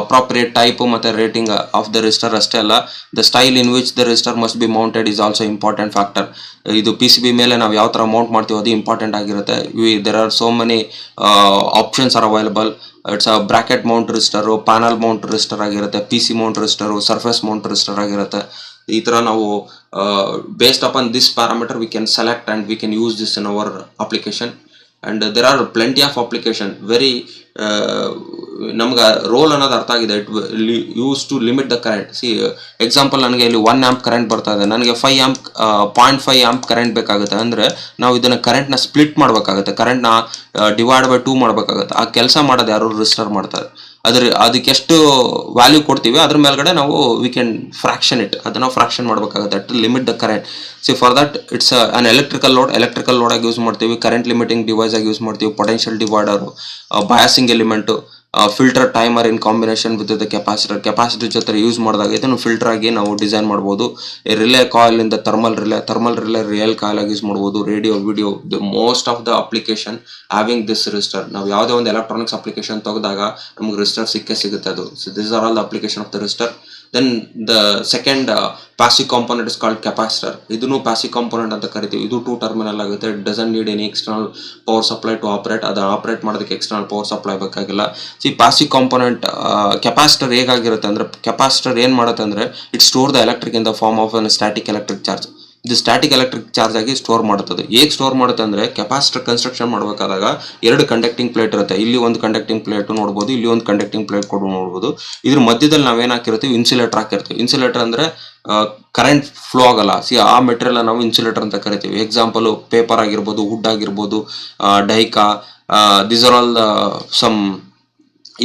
appropriate type ಮತ್ತು rating of the register ಅಷ್ಟೇ ಅಲ್ಲ, the style in which the resistor must be mounted is also important factor. ಇದು P C B ಮೇಲೆ ನಾವು ಯಾವ ಥರ mount ಮಾಡ್ತೀವಿ ಅದು ಇಂಪಾರ್ಟೆಂಟ್ ಆಗಿರುತ್ತೆ. There are so many options are available. It's a bracket mount resistor, panel mount resistor ಆಗಿರುತ್ತೆ, P C mount resistor, surface mount resistor ಆಗಿರುತ್ತೆ. ಈ ಥರ ನಾವು based upon this parameter we can select and we can use this in our application. And there are plenty of application very ನಮ್ಗೆ role ಅನ್ನೋದು ಅರ್ಥ ಆಗಿದೆ. It use to limit the current. See example, ನನಗೆ ಇಲ್ಲಿ 1 amp current ಬರ್ತಾ ಇದೆ, ನನಗೆ 0.5 amp current ಬೇಕಾಗುತ್ತೆ. ಅಂದರೆ ನಾವು ಇದನ್ನು ಕರೆಂಟ್ನ ಸ್ಪ್ಲಿಟ್ ಮಾಡಬೇಕಾಗುತ್ತೆ, ಕರೆಂಟ್ನ ಡಿವೈಡ್ ಬೈ 2 ಮಾಡಬೇಕಾಗುತ್ತೆ. ಆ ಕೆಲಸ ಮಾಡೋದು ಯಾರು, ರಿಜಿಸ್ಟರ್ ಮಾಡ್ತಾರೆ. ಅದಕ್ಕೆ ಎಷ್ಟು ವ್ಯಾಲ್ಯೂ ಕೊಡ್ತೀವಿ ಅದ್ರ ಮೇಲ್ಗಡೆ ನಾವು ವಿ ಕ್ಯಾನ್ ಫ್ರಾಕ್ಷನ್ ಇಟ್, ಅದನ್ನು ಫ್ರಾಕ್ಷನ್ ಮಾಡಬೇಕಾಗುತ್ತೆ to limit the current. See for that it's an electrical load ಆಗಿ ಯೂಸ್ ಮಾಡ್ತೀವಿ, ಕರೆಂಟ್ ಲಿಮಿಟಿಂಗ್ ಡಿವೈಸ್ ಆಗಿ ಯೂಸ್ ಮಾಡ್ತೀವಿ, potential divider, biasing element, filter timer in combination with the capacitor ಜೊತೆ use ಮಾಡಿದಾಗ ಇದನ್ನು filter ಆಗಿ ನಾವು ಡಿಸೈನ್ ಮಾಡ್ಬೋದು. ರಿಲೇ ಕಾಯಿಲ್ ಇಂದ ಥರ್ಮಲ್ ರಿಲೇ ರಿಯಲ್ ಕಾಯಿಲ್ ಆಗಿ ಯೂಸ್ ಮಾಡ್ಬೋದು. Radio, video, the most of the application having this register. ನಾವು ಯಾವುದೇ ಒಂದು ಎಲೆಕ್ಟ್ರಾನಿಕ್ಸ್ ಅಪ್ಲಿಕೇಶನ್ ತೆಗೆದಾಗ ನಮ್ಗೆ ರಿಜಿಸ್ಟರ್ ಸಿಗುತ್ತೆ ಅದು. So this are all the application of the register. Then the second passive component is called capacitor. ಇದನ್ನು passive component ಅಂತ ಕರಿತೀವಿ. ಇದು 2 ಟರ್ಮಿನಲ್ ಆಗುತ್ತೆ. It doesn't need any external power supply to operate. ಅದು ಆಪರೇಟ್ ಮಾಡೋದಕ್ಕೆ external power supply ಬೇಕಾಗಿಲ್ಲ. See passive component capacitor ಹೇಗಾಗಿರುತ್ತೆ ಅಂದರೆ, ಕೆಪಾಸಿಟರ್ ಏನು ಮಾಡುತ್ತೆ ಅಂದರೆ it store the electric in the form of an static electric charge. ಇದು ಸ್ಟ್ಯಾಟಿಕ್ ಎಲೆಕ್ಟ್ರಿಕ್ ಚಾರ್ಜ್ ಆಗಿ ಸ್ಟೋರ್ ಮಾಡುತ್ತದೆ. ಹೇಗೆ ಸ್ಟೋರ್ ಮಾಡುತ್ತೆ ಅಂದರೆ, ಕೆಪಾಸಿಟರ್ ಕನ್ಸ್ಟ್ರಕ್ಷನ್ ಮಾಡಬೇಕಾದಾಗ 2 ಕಂಡಕ್ಟಿಂಗ್ ಪ್ಲೇಟ್ ಇರುತ್ತೆ. ಇಲ್ಲಿ ಒಂದು ಕಂಡಕ್ಟಿಂಗ್ ಪ್ಲೇಟ್ ನೋಡ್ಬೋದು, ಇಲ್ಲಿ ಒಂದು ಕಂಡಕ್ಟಿಂಗ್ ಪ್ಲೇಟ್ ಕೂಡ ನೋಡ್ಬೋದು. ಇದ್ರ ಮಧ್ಯದಲ್ಲಿ ನಾವೇನು ಹಾಕಿರ್ತೀವಿ, ಇನ್ಸುಲೇಟರ್ ಹಾಕಿರ್ತೀವಿ. ಇನ್ಸುಲೇಟರ್ ಅಂದರೆ ಕರೆಂಟ್ ಫ್ಲೋ ಆಗಲ್ಲ. ಸಿ ಆ ಮೆಟೀರಿಯಲ್ ನಾವು ಇನ್ಸುಲೇಟರ್ ಅಂತ ಕರಿತೀವಿ. ಎಕ್ಸಾಂಪಲು ಪೇಪರ್ ಆಗಿರ್ಬೋದು, ವುಡ್ ಆಗಿರ್ಬೋದು, ಡೈಕಾ, these are all some.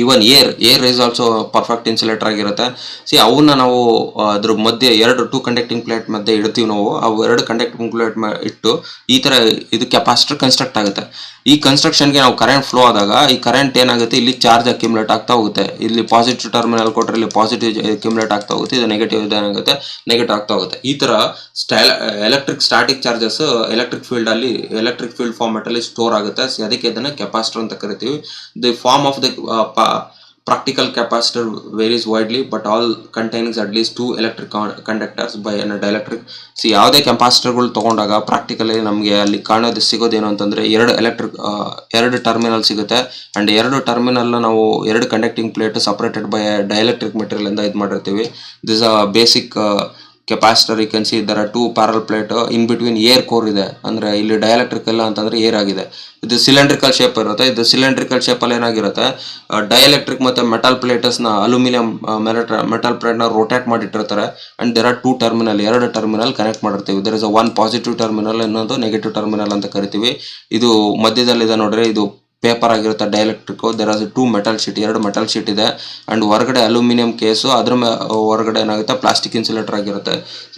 Even air is also perfect insulator ಆಗಿರುತ್ತೆ. ಸಿ ಅವನ್ನ ನಾವು ಅದ್ರ ಮಧ್ಯೆ 2 ಕಂಡಕ್ಟಿಂಗ್ ಪ್ಲೇಟ್ ಮಧ್ಯೆ ಇಡ್ತೀವಿ ನಾವು. ಅವು 2 ಕಂಡಕ್ಟಿಂಗ್ ಪ್ಲೇಟ್ ಇಟ್ಟು ಈ ಥರ ಇದು ಕೆಪಾಸಿಟರ್ ಕನ್ಸ್ಟ್ರಕ್ಟ್ ಆಗುತ್ತೆ. ಈ ಕನ್ಸ್ಟ್ರಕ್ಷನ್ಗೆ ನಾವು ಕರೆಂಟ್ ಫ್ಲೋ ಆದಾಗ ಈ ಕರೆಂಟ್ ಏನಾಗುತ್ತೆ, ಇಲ್ಲಿ ಚಾರ್ಜ್ ಅಕ್ಯುಮುಲೇಟ್ ಆಗ್ತಾ ಹೋಗುತ್ತೆ. ಇಲ್ಲಿ ಪಾಸಿಟಿವ್ ಟರ್ಮಿನಲ್ ಕೊಟ್ಟರೆ ಇಲ್ಲಿ ಪಾಸಿಟಿವ್ ಅಕ್ಯುಮುಲೇಟ್ ಆಗ್ತಾ ಹೋಗುತ್ತೆ, ಇದು ನೆಗೆಟಿವ್ ಏನಾಗುತ್ತೆ, ನೆಗೆಟಿವ್ ಆಗ್ತಾ ಹೋಗುತ್ತೆ. ಈ ಥರ electric static charges electric field format ಅಲ್ಲಿ ಸ್ಟೋರ್ ಆಗುತ್ತೆ. ಅದಕ್ಕೆ ಇದನ್ನ ಕೆಪಾಸಿಟರ್ ಅಂತ ಕರಿತೀವಿ. The form of the practical capacitor varies widely, but all containing at least 2 electric conductors by an dielectric. C ಯಾವುದೇ ಕೆಪಾಸಿಟರ್ಗಳು ತೊಗೊಂಡಾಗ ಪ್ರಾಕ್ಟಿಕಲಿ ನಮಗೆ ಅಲ್ಲಿ ಕಾಣೋದು ಸಿಗೋದೇನು ಅಂತಂದರೆ, 2 ಟರ್ಮಿನಲ್ ಸಿಗುತ್ತೆ. ಆ್ಯಂಡ್ 2 ಟರ್ಮಿನಲ್ನ ನಾವು 2 conducting plate separated by dielectric material ಇಂದ ಇದು ಮಾಡಿರ್ತೀವಿ. This a basic capacitor you can see there are 2 parallel plate in between air core ಇದೆ, ಅಂದರೆ ಇಲ್ಲಿ ಡೈಎಲೆಕ್ಟ್ರಿಕಲ್ ಅಂತಂದರೆ ಏರ್ ಆಗಿದೆ. ಇದು ಸಿಲಿಂಡ್ರಿಕಲ್ ಶೇಪ್ ಇರುತ್ತೆ. ಇದು ಸಿಲಿಂಡ್ರಿಕಲ್ ಶೇಪಲ್ಲಿ ಏನಾಗಿರುತ್ತೆ, ಡೈಎಲೆಕ್ಟ್ರಿಕ್ ಮತ್ತು ಮೆಟಲ್ ಪ್ಲೇಟಸ್ನ ಅಲ್ಯೂಮಿನಿಯಂ ಮೆಟಲ್ ಪ್ಲೇಟ್ನ ರೊಟೇಟ್ ಮಾಡಿಟ್ಟಿರ್ತಾರೆ. And there are 2 terminal, 2 terminal connect ಮಾಡಿರ್ತೀವಿ. There is one positive terminal, ಇನ್ನೊಂದು ನೆಗೆಟಿವ್ ಟರ್ಮಿನಲ್ ಅಂತ ಕರಿತೀವಿ. ಇದು ಮಧ್ಯದಲ್ಲಿದೆ ನೋಡ್ರಿ, ಇದು ಪೇಪರ್ ಆಗಿರುತ್ತೆ dielectric. There are 2 metal sheet, 2 metal sheet ಇದೆ. ಆ್ಯಂಡ್ ಹೊರಗಡೆ ಅಲ್ಯೂಮಿನಿಯಂ ಕೇಸು, ಅದ್ರ ಹೊರಗಡೆ ಏನಾಗುತ್ತೆ ಪ್ಲಾಸ್ಟಿಕ್ ಇನ್ಸುಲೇಟರ್ ಆಗಿರುತ್ತೆ.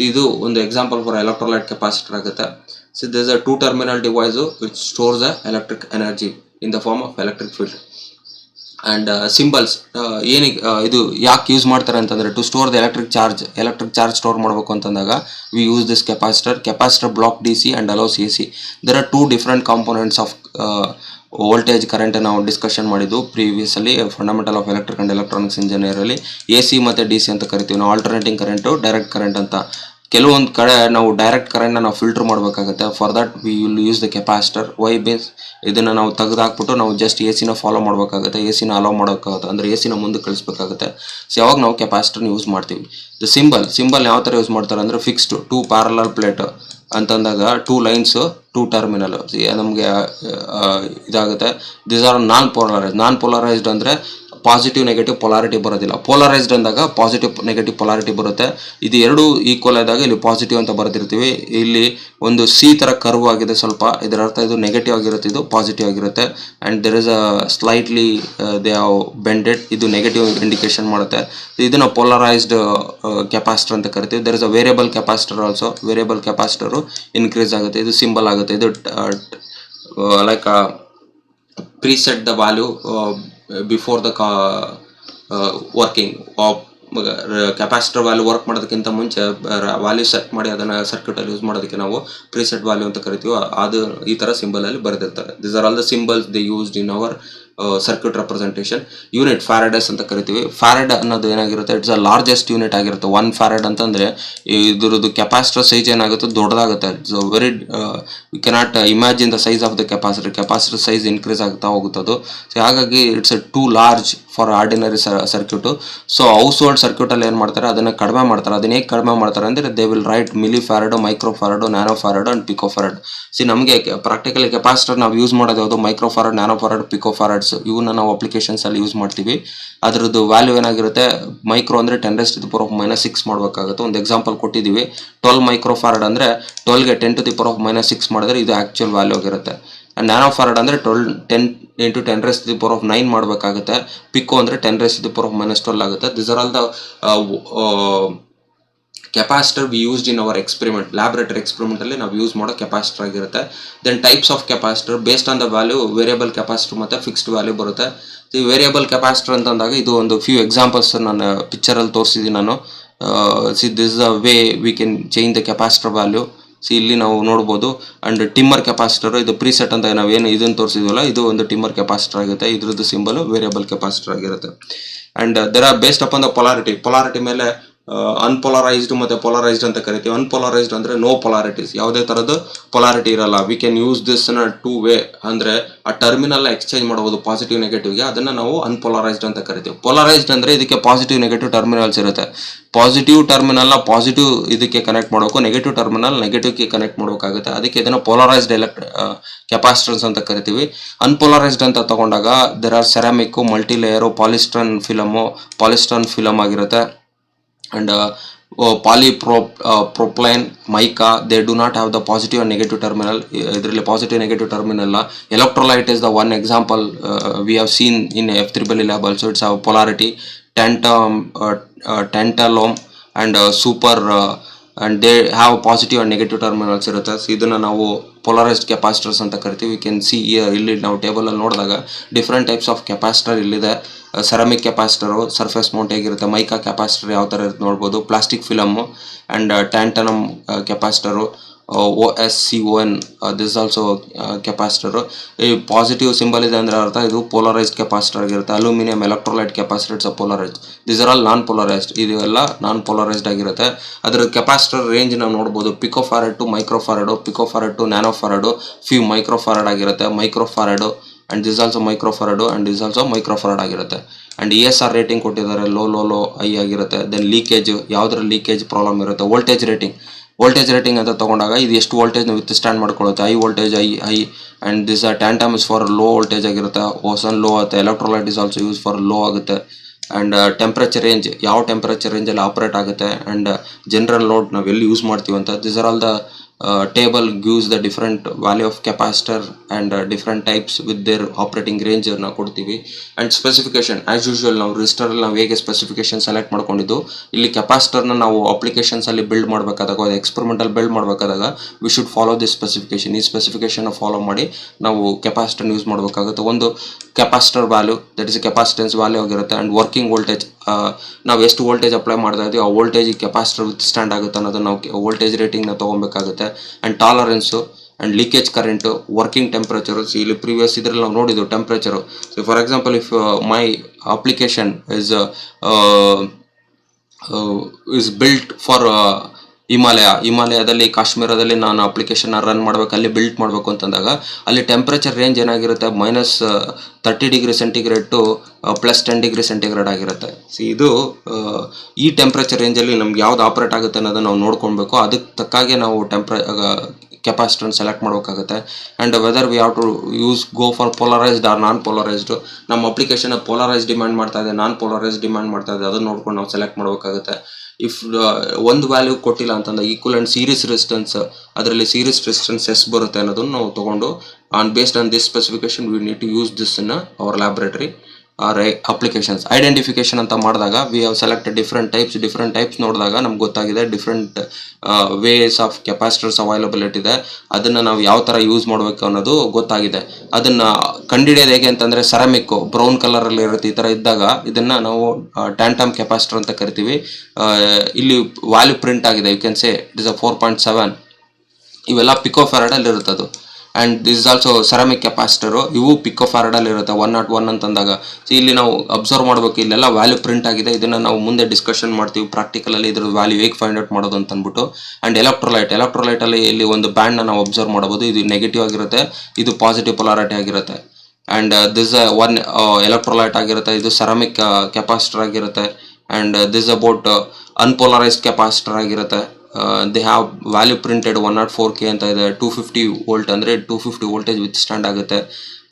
ಇದು ಒಂದು ಎಕ್ಸಾಂಪಲ್ ಫಾರ್ ಎಲೆಕ್ಟ್ರೋಲೈಟ್ ಕೆಪಾಸಿಟರ್ ಆಗುತ್ತೆ. So this a 2 terminal device which stores the electric energy in the form of electric field. And symbols ಏನಿಗೆ ಇದು ಯಾಕೆ ಯೂಸ್ ಮಾಡ್ತಾರೆ ಅಂತಂದರೆ, to store the electric charge store ಮಾಡಬೇಕು ಅಂತಂದಾಗ we use this capacitor block DC and allows AC. There are 2 different components of voltage current ನಾವು discussion ಮಾಡಿದ್ದು previously fundamental of electric and electronics ಇಂಜಿನಿಯರಲ್ಲಿ. AC ಮತ್ತು DC ಅಂತ ಕರಿತೀವಿ ನಾವು. Alternating current, direct current ಅಂತ. ಕೆಲವೊಂದು ಕಡೆ ನಾವು ಡೈರೆಕ್ಟ್ ಕರೆಂಟ್ನ ನಾವು ಫಿಲ್ಟರ್ ಮಾಡಬೇಕಾಗುತ್ತೆ. For that we will use the capacitor. Why means ಇದನ್ನು ನಾವು ತೆಗೆದುಹಾಕ್ಬಿಟ್ಟು ನಾವು ಜಸ್ಟ್ AC ಫಾಲೋ ಮಾಡಬೇಕಾಗುತ್ತೆ, AC ಅಲೋ ಮಾಡೋಕ್ಕಾಗುತ್ತೆ, ಅಂದರೆ AC ಮುಂದೆ ಕಳಿಸ್ಬೇಕಾಗುತ್ತೆ. ಸೊ ಯಾವಾಗ ನಾವು ಕೆಪಾಸಿಟರ್ನ ಯೂಸ್ ಮಾಡ್ತೀವಿ. ದ ಸಿಂಬಲ್ ಯಾವ ಥರ ಯೂಸ್ ಮಾಡ್ತಾರೆ ಅಂದರೆ, ಫಿಕ್ಸ್ಡ್ 2 ಪ್ಯಾರಲಲ್ ಪ್ಲೇಟ್ ಅಂತಂದಾಗ 2 ಲೈನ್ಸು 2 ಟರ್ಮಿನಲ್ ನಮಗೆ ಇದಾಗುತ್ತೆ. ದೀಸ್ ಆರ್ ನಾನ್ ಪೋಲರೈಸ್ಡ್ ಅಂದರೆ ಪಾಸಿಟಿವ್ ನೆಗೆಟಿವ್ ಪೊಲಾರಿಟಿ ಬರೋದಿಲ್ಲ. ಪೋಲರೈಸ್ಡ್ ಅಂದಾಗ ಪಾಸಿಟಿವ್ ನೆಗೆಟಿವ್ ಪೊಲಾರಿಟಿ ಬರುತ್ತೆ. ಇದು ಎರಡು ಈಕ್ವಲ್ ಆದಾಗ ಇಲ್ಲಿ ಪಾಸಿಟಿವ್ ಅಂತ ಬರ್ತಿರ್ತೀವಿ. ಇಲ್ಲಿ ಒಂದು C ಥರ ಕರ್ವ್ ಆಗಿದೆ ಸ್ವಲ್ಪ, ಇದರ ಅರ್ಥ ಇದು ನೆಗೆಟಿವ್ ಆಗಿರುತ್ತೆ, ಇದು ಪಾಸಿಟಿವ್ ಆಗಿರುತ್ತೆ. And there is a slightly they have bended, ಇದು ನೆಗೆಟಿವ್ ಇಂಡಿಕೇಶನ್ ಮಾಡುತ್ತೆ. ಇದನ್ನು ಪೋಲರೈಸ್ಡ್ ಕೆಪಾಸಿಟರ್ ಅಂತ ಕರಿತೀವಿ. There is a variable capacitor also. Variable capacitor increase ಆಗುತ್ತೆ, ಇದು ಸಿಂಬಲ್ ಆಗುತ್ತೆ. ಇದು like preset the value before the working. Capacitor value work ಮಾಡೋದಕ್ಕಿಂತ ಮುಂಚೆ ವ್ಯಾಲ್ಯೂ ಸೆಟ್ ಮಾಡಿ ಅದನ್ನು ಸರ್ಕ್ಯೂಟಲ್ಲಿ ಯೂಸ್ ಮಾಡೋದಕ್ಕೆ ನಾವು ಪ್ರೀಸೆಟ್ ವ್ಯಾಲ್ಯೂ ಅಂತ ಕರಿತೀವಿ. ಅದು ಈ ಥರ ಸಿಂಬಲಲ್ಲಿ ಬರೆದಿರ್ತಾರೆ. This are all the symbols they used in our circuit representation. Unit faradays ಅಂತ ಕರಿತೀವಿ. ಫ್ಯಾರಡ್ ಅನ್ನೋದು ಏನಾಗಿರುತ್ತೆ, ಇಟ್ಸ್ ಅ ಲಾರ್ಜೆಸ್ಟ್ ಯೂನಿಟ್ ಆಗಿರುತ್ತೆ. 1 ಫ್ಯಾರಡ್ ಅಂತಂದರೆ ಇದ್ರದ್ದು ಕೆಪಾಸಿಟರ್ ಸೈಜ್ ಏನಾಗುತ್ತೆ, ದೊಡ್ಡದಾಗುತ್ತೆ. So very we cannot imagine the size of the capacitor size increase ಆಗ್ತಾ ಹೋಗುತ್ತದು. ಸೊ ಹಾಗಾಗಿ it's a too large for ordinary circuit. So household ಸರ್ಕ್ಯೂಟಲ್ಲಿ ಏನು ಮಾಡ್ತಾರೆ, ಅದನ್ನು ಕಡಿಮೆ ಮಾಡ್ತಾರೆ. ಅದನ್ನ ಹೇಗೆ ಕಡಿಮೆ ಮಾಡ್ತಾರೆ ಅಂದರೆ, they will write milli farad, micro farad, nano farad and pico farad. See ನಮಗೆ ಪ್ರಾಕ್ಟಿಕಲಿ ಕೆಪಾಸಿಟರ್ ನಾವು ಯೂಸ್ ಮಾಡೋದು ಯಾವುದು, micro farad, nano farad, pico farads. ಇವನ್ನ ನಾವು ಅಪ್ಲಿಕೇಶನ್ಸಲ್ಲಿ ಯೂಸ್ ಮಾಡ್ತೀವಿ. ಅದರದ್ದು ವ್ಯಾಲ್ಯೂ ಏನಾಗಿರುತ್ತೆ, ಮೈಕ್ರೋ ಅಂದರೆ 10⁻⁻⁶ ಮಾಡಬೇಕಾಗುತ್ತೆ. ಒಂದು ಎಕ್ಸಾಂಪಲ್ ಕೊಟ್ಟಿದ್ದೀವಿ. 12 ಮೈಕ್ರೋ ಫ್ಯಾರಡ್ ಅಂದರೆ 12ಗೆ 10⁻⁻⁶ ಮಾಡಿದ್ರೆ ಇದು ಆ್ಯಕ್ಚುಯಲ್ ವ್ಯಾಲ್ಯೂ ಆಗಿರುತ್ತೆ. ನ್ಯಾನೋ ಫ್ಯಾರಡ್ ಅಂದರೆ 10 × 10⁻⁹ ಮಾಡಬೇಕಾಗುತ್ತೆ. ಪಿಕೋ ಅಂದರೆ 10⁻⁻12 ಆಗುತ್ತೆ. This are all the capacitor we used in our experiment. Laboratory ಎಕ್ಸ್ಪೆರಿಮೆಂಟಲ್ಲಿ ನಾವು ಯೂಸ್ ಮಾಡೋ ಕೆಪಾಸಿಟರ್ ಆಗಿರುತ್ತೆ. Then types of capacitor based on the value, variable capacitor ಮತ್ತು ಫಿಕ್ಸ್ಡ್ ವ್ಯಾಲ್ಯೂ ಬರುತ್ತೆ. ಈ ವೇರಿಯಬಲ್ ಕೆಪಾಸಿಟರ್ ಅಂತಂದಾಗ ಇದು ಒಂದು ಫ್ಯೂ ಎಕ್ಸಾಂಪಲ್ಸ್ ನಾನು ಪಿಕ್ಚರಲ್ಲಿ ತೋರಿಸಿದ್ದೀನಿ ನಾನು. See this the way we can change the capacitor value. C ಇಲ್ಲಿ ನಾವು ನೋಡ್ಬೋದು. ಆ್ಯಂಡ್ ಟಿಮ್ಮರ್ ಕೆಪಾಸಿಟರ್, ಇದು ಪ್ರೀಸೆಟ್ ಅಂತ ನಾವೇನು ಇದನ್ನು ತೋರಿಸಿದ್ವಲ್ಲ, ಇದು ಒಂದು ಟಿಮ್ಮರ್ ಕೆಪಾಸಿಟರ್ ಆಗುತ್ತೆ. ಇದ್ರದ್ದು ಸಿಂಬಲು ವೇರಿಯಬಲ್ ಕೆಪಾಸಿಟರ್ ಆಗಿರುತ್ತೆ. And there are based upon the polarity ಮೇಲೆ ಅನ್ಪೊಲರೈಸ್ಡ್ ಮತ್ತು ಪೊಲರೈಸ್ಡ್ ಅಂತ ಕರಿತೀವಿ. ಅನ್ಪೊಲರೈಸ್ಡ್ ಅಂದರೆ ನೋ ಪೊಲಾರಿಟೀಸ್, ಯಾವುದೇ ಥರದ್ದು ಪೊಲಾರಿಟಿ ಇರಲ್ಲ. V can use this in 2 way, ಅಂದರೆ ಆ ಟರ್ಮಿನಲ್ ಎಕ್ಸ್ಚೇಂಜ್ ಮಾಡ್ಬೋದು ಪಾಸಿಟಿವ್ ನೆಗೆಟಿವ್ಗೆ. ಅದನ್ನು ನಾವು ಅನ್ಪೊಲರೈಸ್ಡ್ ಅಂತ ಕರಿತೀವಿ. ಪೊಲರೈಸ್ಡ್ ಅಂದರೆ ಇದಕ್ಕೆ ಪಾಸಿಟಿವ್ ನೆಗೆಟಿವ್ ಟರ್ಮಿನಲ್ಸ್ ಇರುತ್ತೆ. ಪಾಸಿಟಿವ್ ಟರ್ಮಿನಲ್ನ ಪಾಸಿಟಿವ್ ಇದಕ್ಕೆ ಕನೆಕ್ಟ್ ಮಾಡಬೇಕು, ನೆಗೆಟಿವ್ ಟರ್ಮಿನಲ್ ನೆಗೆಟಿವ್ಗೆ ಕನೆಕ್ಟ್ ಮಾಡಬೇಕಾಗುತ್ತೆ. ಅದಕ್ಕೆ ಇದನ್ನು ಪೊಲರೈಸ್ಡ್ ಕೆಪಾಸಿಟರ್ಸ್ ಅಂತ ಕರಿತೀವಿ. ಅನ್ಪೊಲರೈಸ್ಡ್ ಅಂತ ತಗೊಂಡಾಗ there are ceramic, multi layer, ಪಾಲಿಸ್ಟರ್ನ್ ಫಿಲಮ್ ಆಗಿರುತ್ತೆ. And polypropylene, mica, they do not have the positive and negative terminal. ಇದರಲ್ಲಿ positive negative terminal. Electrolyte is the one example we have seen in F3 lab also. It's a polarity tantalum and super and they have positive and negative terminals ಇರುತ್ತೆ. So ಇದನ್ನು ನಾವು polarised capacitors ಅಂತ ಕರಿತೀವಿ. V can C ಇಲ್ಲಿ ನಾವು ಟೇಬಲಲ್ಲಿ ನೋಡಿದಾಗ different types of capacitor ಇಲ್ಲಿದೆ. ಸೆರಾಮಿಕ್ ಕೆಪಾಸಿಟರು ಸರ್ಫೇಸ್ ಮೌಂಟ್ ಹೇಗಿರುತ್ತೆ, ಮೈಕಾ ಕೆಪಾಸಿಟರ್ ಯಾವ ಥರ ಇರುತ್ತೆ ನೋಡ್ಬೋದು, plastic film and tantalum capacitor, OSCON, this also capacitor. ಈ ಪಾಸಿಟಿವ್ ಸಿಂಬಲ್ ಇದೆ ಅಂದರೆ ಅರ್ಥ ಇದು ಪೋಲರೈಸ್ಡ್ ಕೆಪಾಸಿಟರ್ ಆಗಿರುತ್ತೆ. Aluminium electrolyte capacitors polarised. This are all non polarised. ಇದೆಲ್ಲ ನಾನ್ ಪೋಲರೈಸ್ಡ್ ಆಗಿರುತ್ತೆ. ಅದರ ಕೆಪಾಸಿಟರ್ ರೇಂಜ್ ನಾವು ನೋಡ್ಬೋದು. Pico farad to micro farad, pico farad to nano farad, few micro farad ಆಗಿರುತ್ತೆ. Micro farad and this also microfarad and this also microfarad ಆಗಿರುತ್ತೆ. And ESR rating ಕೊಟ್ಟಿದ್ದಾರೆ, low high ಆಗಿರುತ್ತೆ. Then leakage, ಯಾವುದ್ರಲ್ಲಿ leakage problem ಇರುತ್ತೆ. Voltage rating ಅಂತ ತೊಗೊಂಡಾಗ ಇದು ಎಷ್ಟು ವೋಲ್ಟೇಜ್ನ ವಿತ್ ಸ್ಟ್ಯಾಂಡ್ ಮಾಡ್ಕೊಳ್ಳುತ್ತೆ. High voltage I and this tantalum is for low voltage ಆಗಿರುತ್ತೆ. ಓಸನ್ ಲೋ ಆಗುತ್ತೆ. Electrolyte is also use for low ಆಗುತ್ತೆ. ಆ್ಯಂಡ್ ಟೆಂಪ್ರೇಚರ್ ರೇಂಜ್, ಯಾವ ಟೆಂಪ್ರೇಚರ್ ರೇಂಜಲ್ಲಿ ಆಪ್ರೇಟ್ ಆಗುತ್ತೆ. ಆ್ಯಂಡ್ ಜನರಲ್ ಲೋಡ್ ನಾವು ಎಲ್ಲಿ ಯೂಸ್ ಮಾಡ್ತೀವಿ ಅಂತ. This are all the table gives the different value of capacitor and different types with their operating range ನಾವು ಕೊಡ್ತೀವಿ. ಆ್ಯಂಡ್ ಸ್ಪೆಸಿಫಿಕೇಶನ್ ಆ್ಯಸ್ ಯೂಶುವಲ್ ನಾವು ರಿಜಿಸ್ಟರಲ್ಲಿ ನಾವು ಹೇಗೆ ಸ್ಪೆಸಿಫಿಕೇಶನ್ ಸೆಲೆಕ್ಟ್ ಮಾಡ್ಕೊಂಡಿದ್ದು, ಇಲ್ಲಿ ಕೆಪಾಸಿಟರ್ನ ನಾವು ಅಪ್ಲಿಕೇಶನ್ಸಲ್ಲಿ ಬಿಲ್ಡ್ ಮಾಡಬೇಕಾದಾಗ, ಅದು ಎಕ್ಸ್ಪೆರಿಮೆಂಟಲ್ ಬಿಲ್ಡ್ ಮಾಡಬೇಕಾದಾಗ V should follow this specification. ಈ ಸ್ಪೆಸಿಫಿಕೇಶನ್ನ ಫಾಲೋ ಮಾಡಿ ನಾವು ಕೆಪಾಸಿಟರ್ನ ಯೂಸ್ ಮಾಡಬೇಕಾಗುತ್ತೆ. ಒಂದು capacitor value, that is capacitance value ಆಗಿರುತ್ತೆ. ಆ್ಯಂಡ್ ವರ್ಕಿಂಗ್ ವೋಲ್ಟೇಜ್, ನಾವು ಎಷ್ಟು ವೋಲ್ಟೇಜ್ ಅಪ್ಲೈ ಮಾಡ್ತಾ ಇದ್ದೀವಿ ಆ ವೋಲ್ಟೇಜ್ ಕೆಪಾಸಿಟರ್ ವಿತ್ ಸ್ಟ್ಯಾಂಡ್ ಆಗುತ್ತೆ ಅನ್ನೋದನ್ನು ನಾವು ವೋಲ್ಟೇಜ್ ರೇಟಿಂಗ್ನ ತೊಗೊಬೇಕಾಗುತ್ತೆ. And tolerance and leakage current, working temperature. ಇಲ್ಲಿ ಪ್ರೀವಿಯಸ್ ಇದರಲ್ಲಿ ನಾವು ನೋಡಿದ್ದು temperature. So for example, if my application is built for ಹಿಮಾಲಯದಲ್ಲಿ, ಕಾಶ್ಮೀರದಲ್ಲಿ ನಾನು ಅಪ್ಲಿಕೇಶನ್ ರನ್ ಮಾಡಬೇಕು, ಅಲ್ಲಿ ಬಿಲ್ಟ್ ಮಾಡಬೇಕು ಅಂತಂದಾಗ ಅಲ್ಲಿ ಟೆಂಪ್ರೇಚರ್ ರೇಂಜ್ ಏನಾಗಿರುತ್ತೆ, -30°C ಟು +10°C ಆಗಿರುತ್ತೆ. ಸೊ ಇದು ಈ ಟೆಂಪ್ರೇಚರ್ ರೇಂಜಲ್ಲಿ ನಮ್ಗೆ ಯಾವ್ದು ಆಪ್ರೇಟ್ ಆಗುತ್ತೆ ಅನ್ನೋದನ್ನು ನಾವು ನೋಡ್ಕೊಳ್ಬೇಕು. ಅದಕ್ಕೆ ತಕ್ಕಾಗೆ ನಾವು ಕೆಪಾಸಿಟರ್ನ ಸೆಲೆಕ್ಟ್ ಮಾಡಬೇಕಾಗುತ್ತೆ. And whether we have to go for polarised or non polarised. ನಮ್ಮ ಅಪ್ಲಿಕೇಶನ್ ಪೋಲರೈಸ್ ಡಿಮ್ಯಾಂಡ್ ಮಾಡ್ತಾ ಇದೆ, ನಾನ್ ಪೋಲರೈಸ್ ಡಿಮ್ಯಾಂಡ್ ಮಾಡ್ತಾ ಇದೆ, ಅದನ್ನು ನೋಡ್ಕೊಂಡು ನಾವು ಸೆಲೆಕ್ಟ್ ಮಾಡಬೇಕಾಗುತ್ತೆ. ಇಫ್ ಒಂದು ವ್ಯಾಲ್ಯೂ ಕೊಟ್ಟಿಲ್ಲ ಅಂತಂದ್ರೆ ಈಕ್ವಲೆಂಟ್ ಸೀರೀಸ್ ರೆಸಿಸ್ಟೆನ್ಸ್, ಅದರಲ್ಲಿ ಸೀರೀಸ್ ರೆಸಿಸ್ಟೆನ್ಸ್ ಎಷ್ಟು ಬರುತ್ತೆ ಅನ್ನೋದನ್ನು ನಾವು ತೊಗೊಂಡು based on this specification we need to use this in our laboratory or applications. Identification ಅಂತ ಮಾಡಿದಾಗ we have selected different types ನೋಡಿದಾಗ ನಮ್ಗೆ ಗೊತ್ತಾಗಿದೆ different ways of capacitors availability ಇದೆ. ಅದನ್ನು ನಾವು ಯಾವ ಥರ ಯೂಸ್ ಮಾಡಬೇಕು ಅನ್ನೋದು ಗೊತ್ತಾಗಿದೆ. ಅದನ್ನು ಕಂಡುಹಿಡಿಯೋದು ಹೇಗೆ ಅಂತಂದರೆ, ಸೆರಾಮಿಕ್ ಬ್ರೌನ್ ಕಲರಲ್ಲಿ ಇರುತ್ತೆ. ಈ ಥರ ಇದ್ದಾಗ ಇದನ್ನು ನಾವು ಟ್ಯಾಂಟಮ್ ಕೆಪಾಸಿಟರ್ ಅಂತ ಕರಿತೀವಿ. ಇಲ್ಲಿ ವ್ಯಾಲ್ಯೂ ಪ್ರಿಂಟ್ ಆಗಿದೆ, you can say it is 4.7. ಇವೆಲ್ಲ ಪಿಕೋಫ್ಯಾರಡಲ್ಲಿ ಇರುತ್ತೆ ಅದು. And this is also ceramic capacitor, ಇವು ಪಿಕೋಫ್ಯಾರಡಲ್ಲಿ ಇರುತ್ತೆ 101 ಅಂತಂದಾಗ. ಸೊ ಇಲ್ಲಿ ನಾವು ಅಬ್ಸರ್ವ್ ಮಾಡಬೇಕು, ಇಲ್ಲೆಲ್ಲ ವ್ಯಾಲ್ಯೂ ಪ್ರಿಂಟ್ ಆಗಿದೆ. ಇದನ್ನು ನಾವು ಮುಂದೆ ಡಿಸ್ಕಷನ್ ಮಾಡ್ತೀವಿ ಪ್ರಾಕ್ಟಿಕಲಲ್ಲಿ, ಇದ್ರ ವ್ಯಾಲ್ಯೂ ಹೇಗೆ ಫೈಂಡ್ ಔಟ್ ಮಾಡೋದು ಅಂತ ಅಂದ್ಬಿಟ್ಟು. ಆ್ಯಂಡ್ ಎಲೆಕ್ಟ್ರೋಲೈಟಲ್ಲಿ ಇಲ್ಲಿ ಒಂದು ಬ್ಯಾಂಡ್ನ ನಾವು ಅಬ್ಸರ್ವ್ ಮಾಡಬಹುದು. ಇದು ನೆಗೆಟಿವ್ ಆಗಿರುತ್ತೆ, ಇದು ಪಾಸಿಟಿವ್ ಪೊಲಾರಿಟಿ ಆಗಿರುತ್ತೆ. ಆ್ಯಂಡ್ ದಿಸ್ ಒನ್ ಎಲೆಕ್ಟ್ರೋಲೈಟ್ ಆಗಿರುತ್ತೆ, ಇದು ಸೆರಾಮಿಕ್ ಕೆಪಾಸಿಟರ್ ಆಗಿರುತ್ತೆ. And this about unpolarised capacitor ಆಗಿರುತ್ತೆ. They have value printed 104K ಅಂತ ಇದೆ. 250 ವೋಲ್ಟ್ ಅಂದರೆ 250 ವೋಲ್ಟೇಜ್ ವಿತ್ ಸ್ಟ್ಯಾಂಡ್ ಆಗುತ್ತೆ.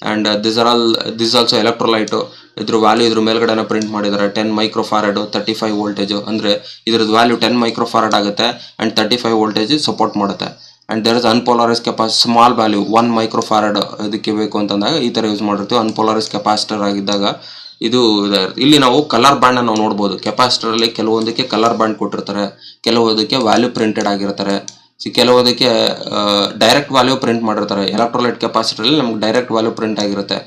ಆ್ಯಂಡ್ ದಿಸ್ ಆಲ್ಸೋ ಎಲೆಕ್ಟ್ರೋಲೈಟು, ಇದ್ರ ವ್ಯಾಲ್ಯೂ ಇದ್ರ ಮೇಲ್ಗಡೆನ ಪ್ರಿಂಟ್ ಮಾಡಿದ್ದಾರೆ. 10 ಮೈಕ್ರೋಫಾರಡು 35 ವೋಲ್ಟೇಜು, ಅಂದರೆ ಇದ್ರದ್ದು ವ್ಯಾಲ್ಯೂ 10 ಮೈಕ್ರೋಫಾರಡ್ ಆಗುತ್ತೆ. ಆ್ಯಂಡ್ 35 ವೋಲ್ಟೇಜ್ ಸಪೋರ್ಟ್ ಮಾಡುತ್ತೆ. And there is unpolarise small value 1 microfarad ಇದಕ್ಕೆ ಬೇಕು ಅಂತಂದಾಗ ಈ ಥರ ಯೂಸ್ ಮಾಡಿರ್ತೀವಿ. ಅನ್ಪೋಲರೈಸ್ ಕೆಪಾಸಿಟರ್ ಆಗಿದ್ದಾಗ ಇದು ಇಲ್ಲಿ ನಾವು ಕಲರ್ ಬ್ಯಾಂಡ್ ನಾವು ನೋಡ್ಬೋದು. ಕೆಪಾಸಿಟರ್ ಅಲ್ಲಿ ಕೆಲವೊಂದಕ್ಕೆ ಕಲರ್ ಬ್ಯಾಂಡ್ ಕೊಟ್ಟಿರ್ತಾರೆ, ಕೆಲವೊಂದಕ್ಕೆ ವ್ಯಾಲ್ಯೂ ಪ್ರಿಂಟೆಡ್ ಆಗಿರ್ತಾರೆ, ಕೆಲವೊಂದಕ್ಕೆ ಡೈರೆಕ್ಟ್ ವ್ಯಾಲ್ಯೂ ಪ್ರಿಂಟ್ ಮಾಡಿರ್ತಾರೆ. ಎಲೆಕ್ಟ್ರೋಲೈಟ್ ಕೆಪಾಸಿಟರ್ ಅಲ್ಲಿ ನಮ್ಗೆ ಡೈರೆಕ್ಟ್ ವ್ಯಾಲ್ಯೂ ಪ್ರಿಂಟ್ ಆಗಿರುತ್ತೆ,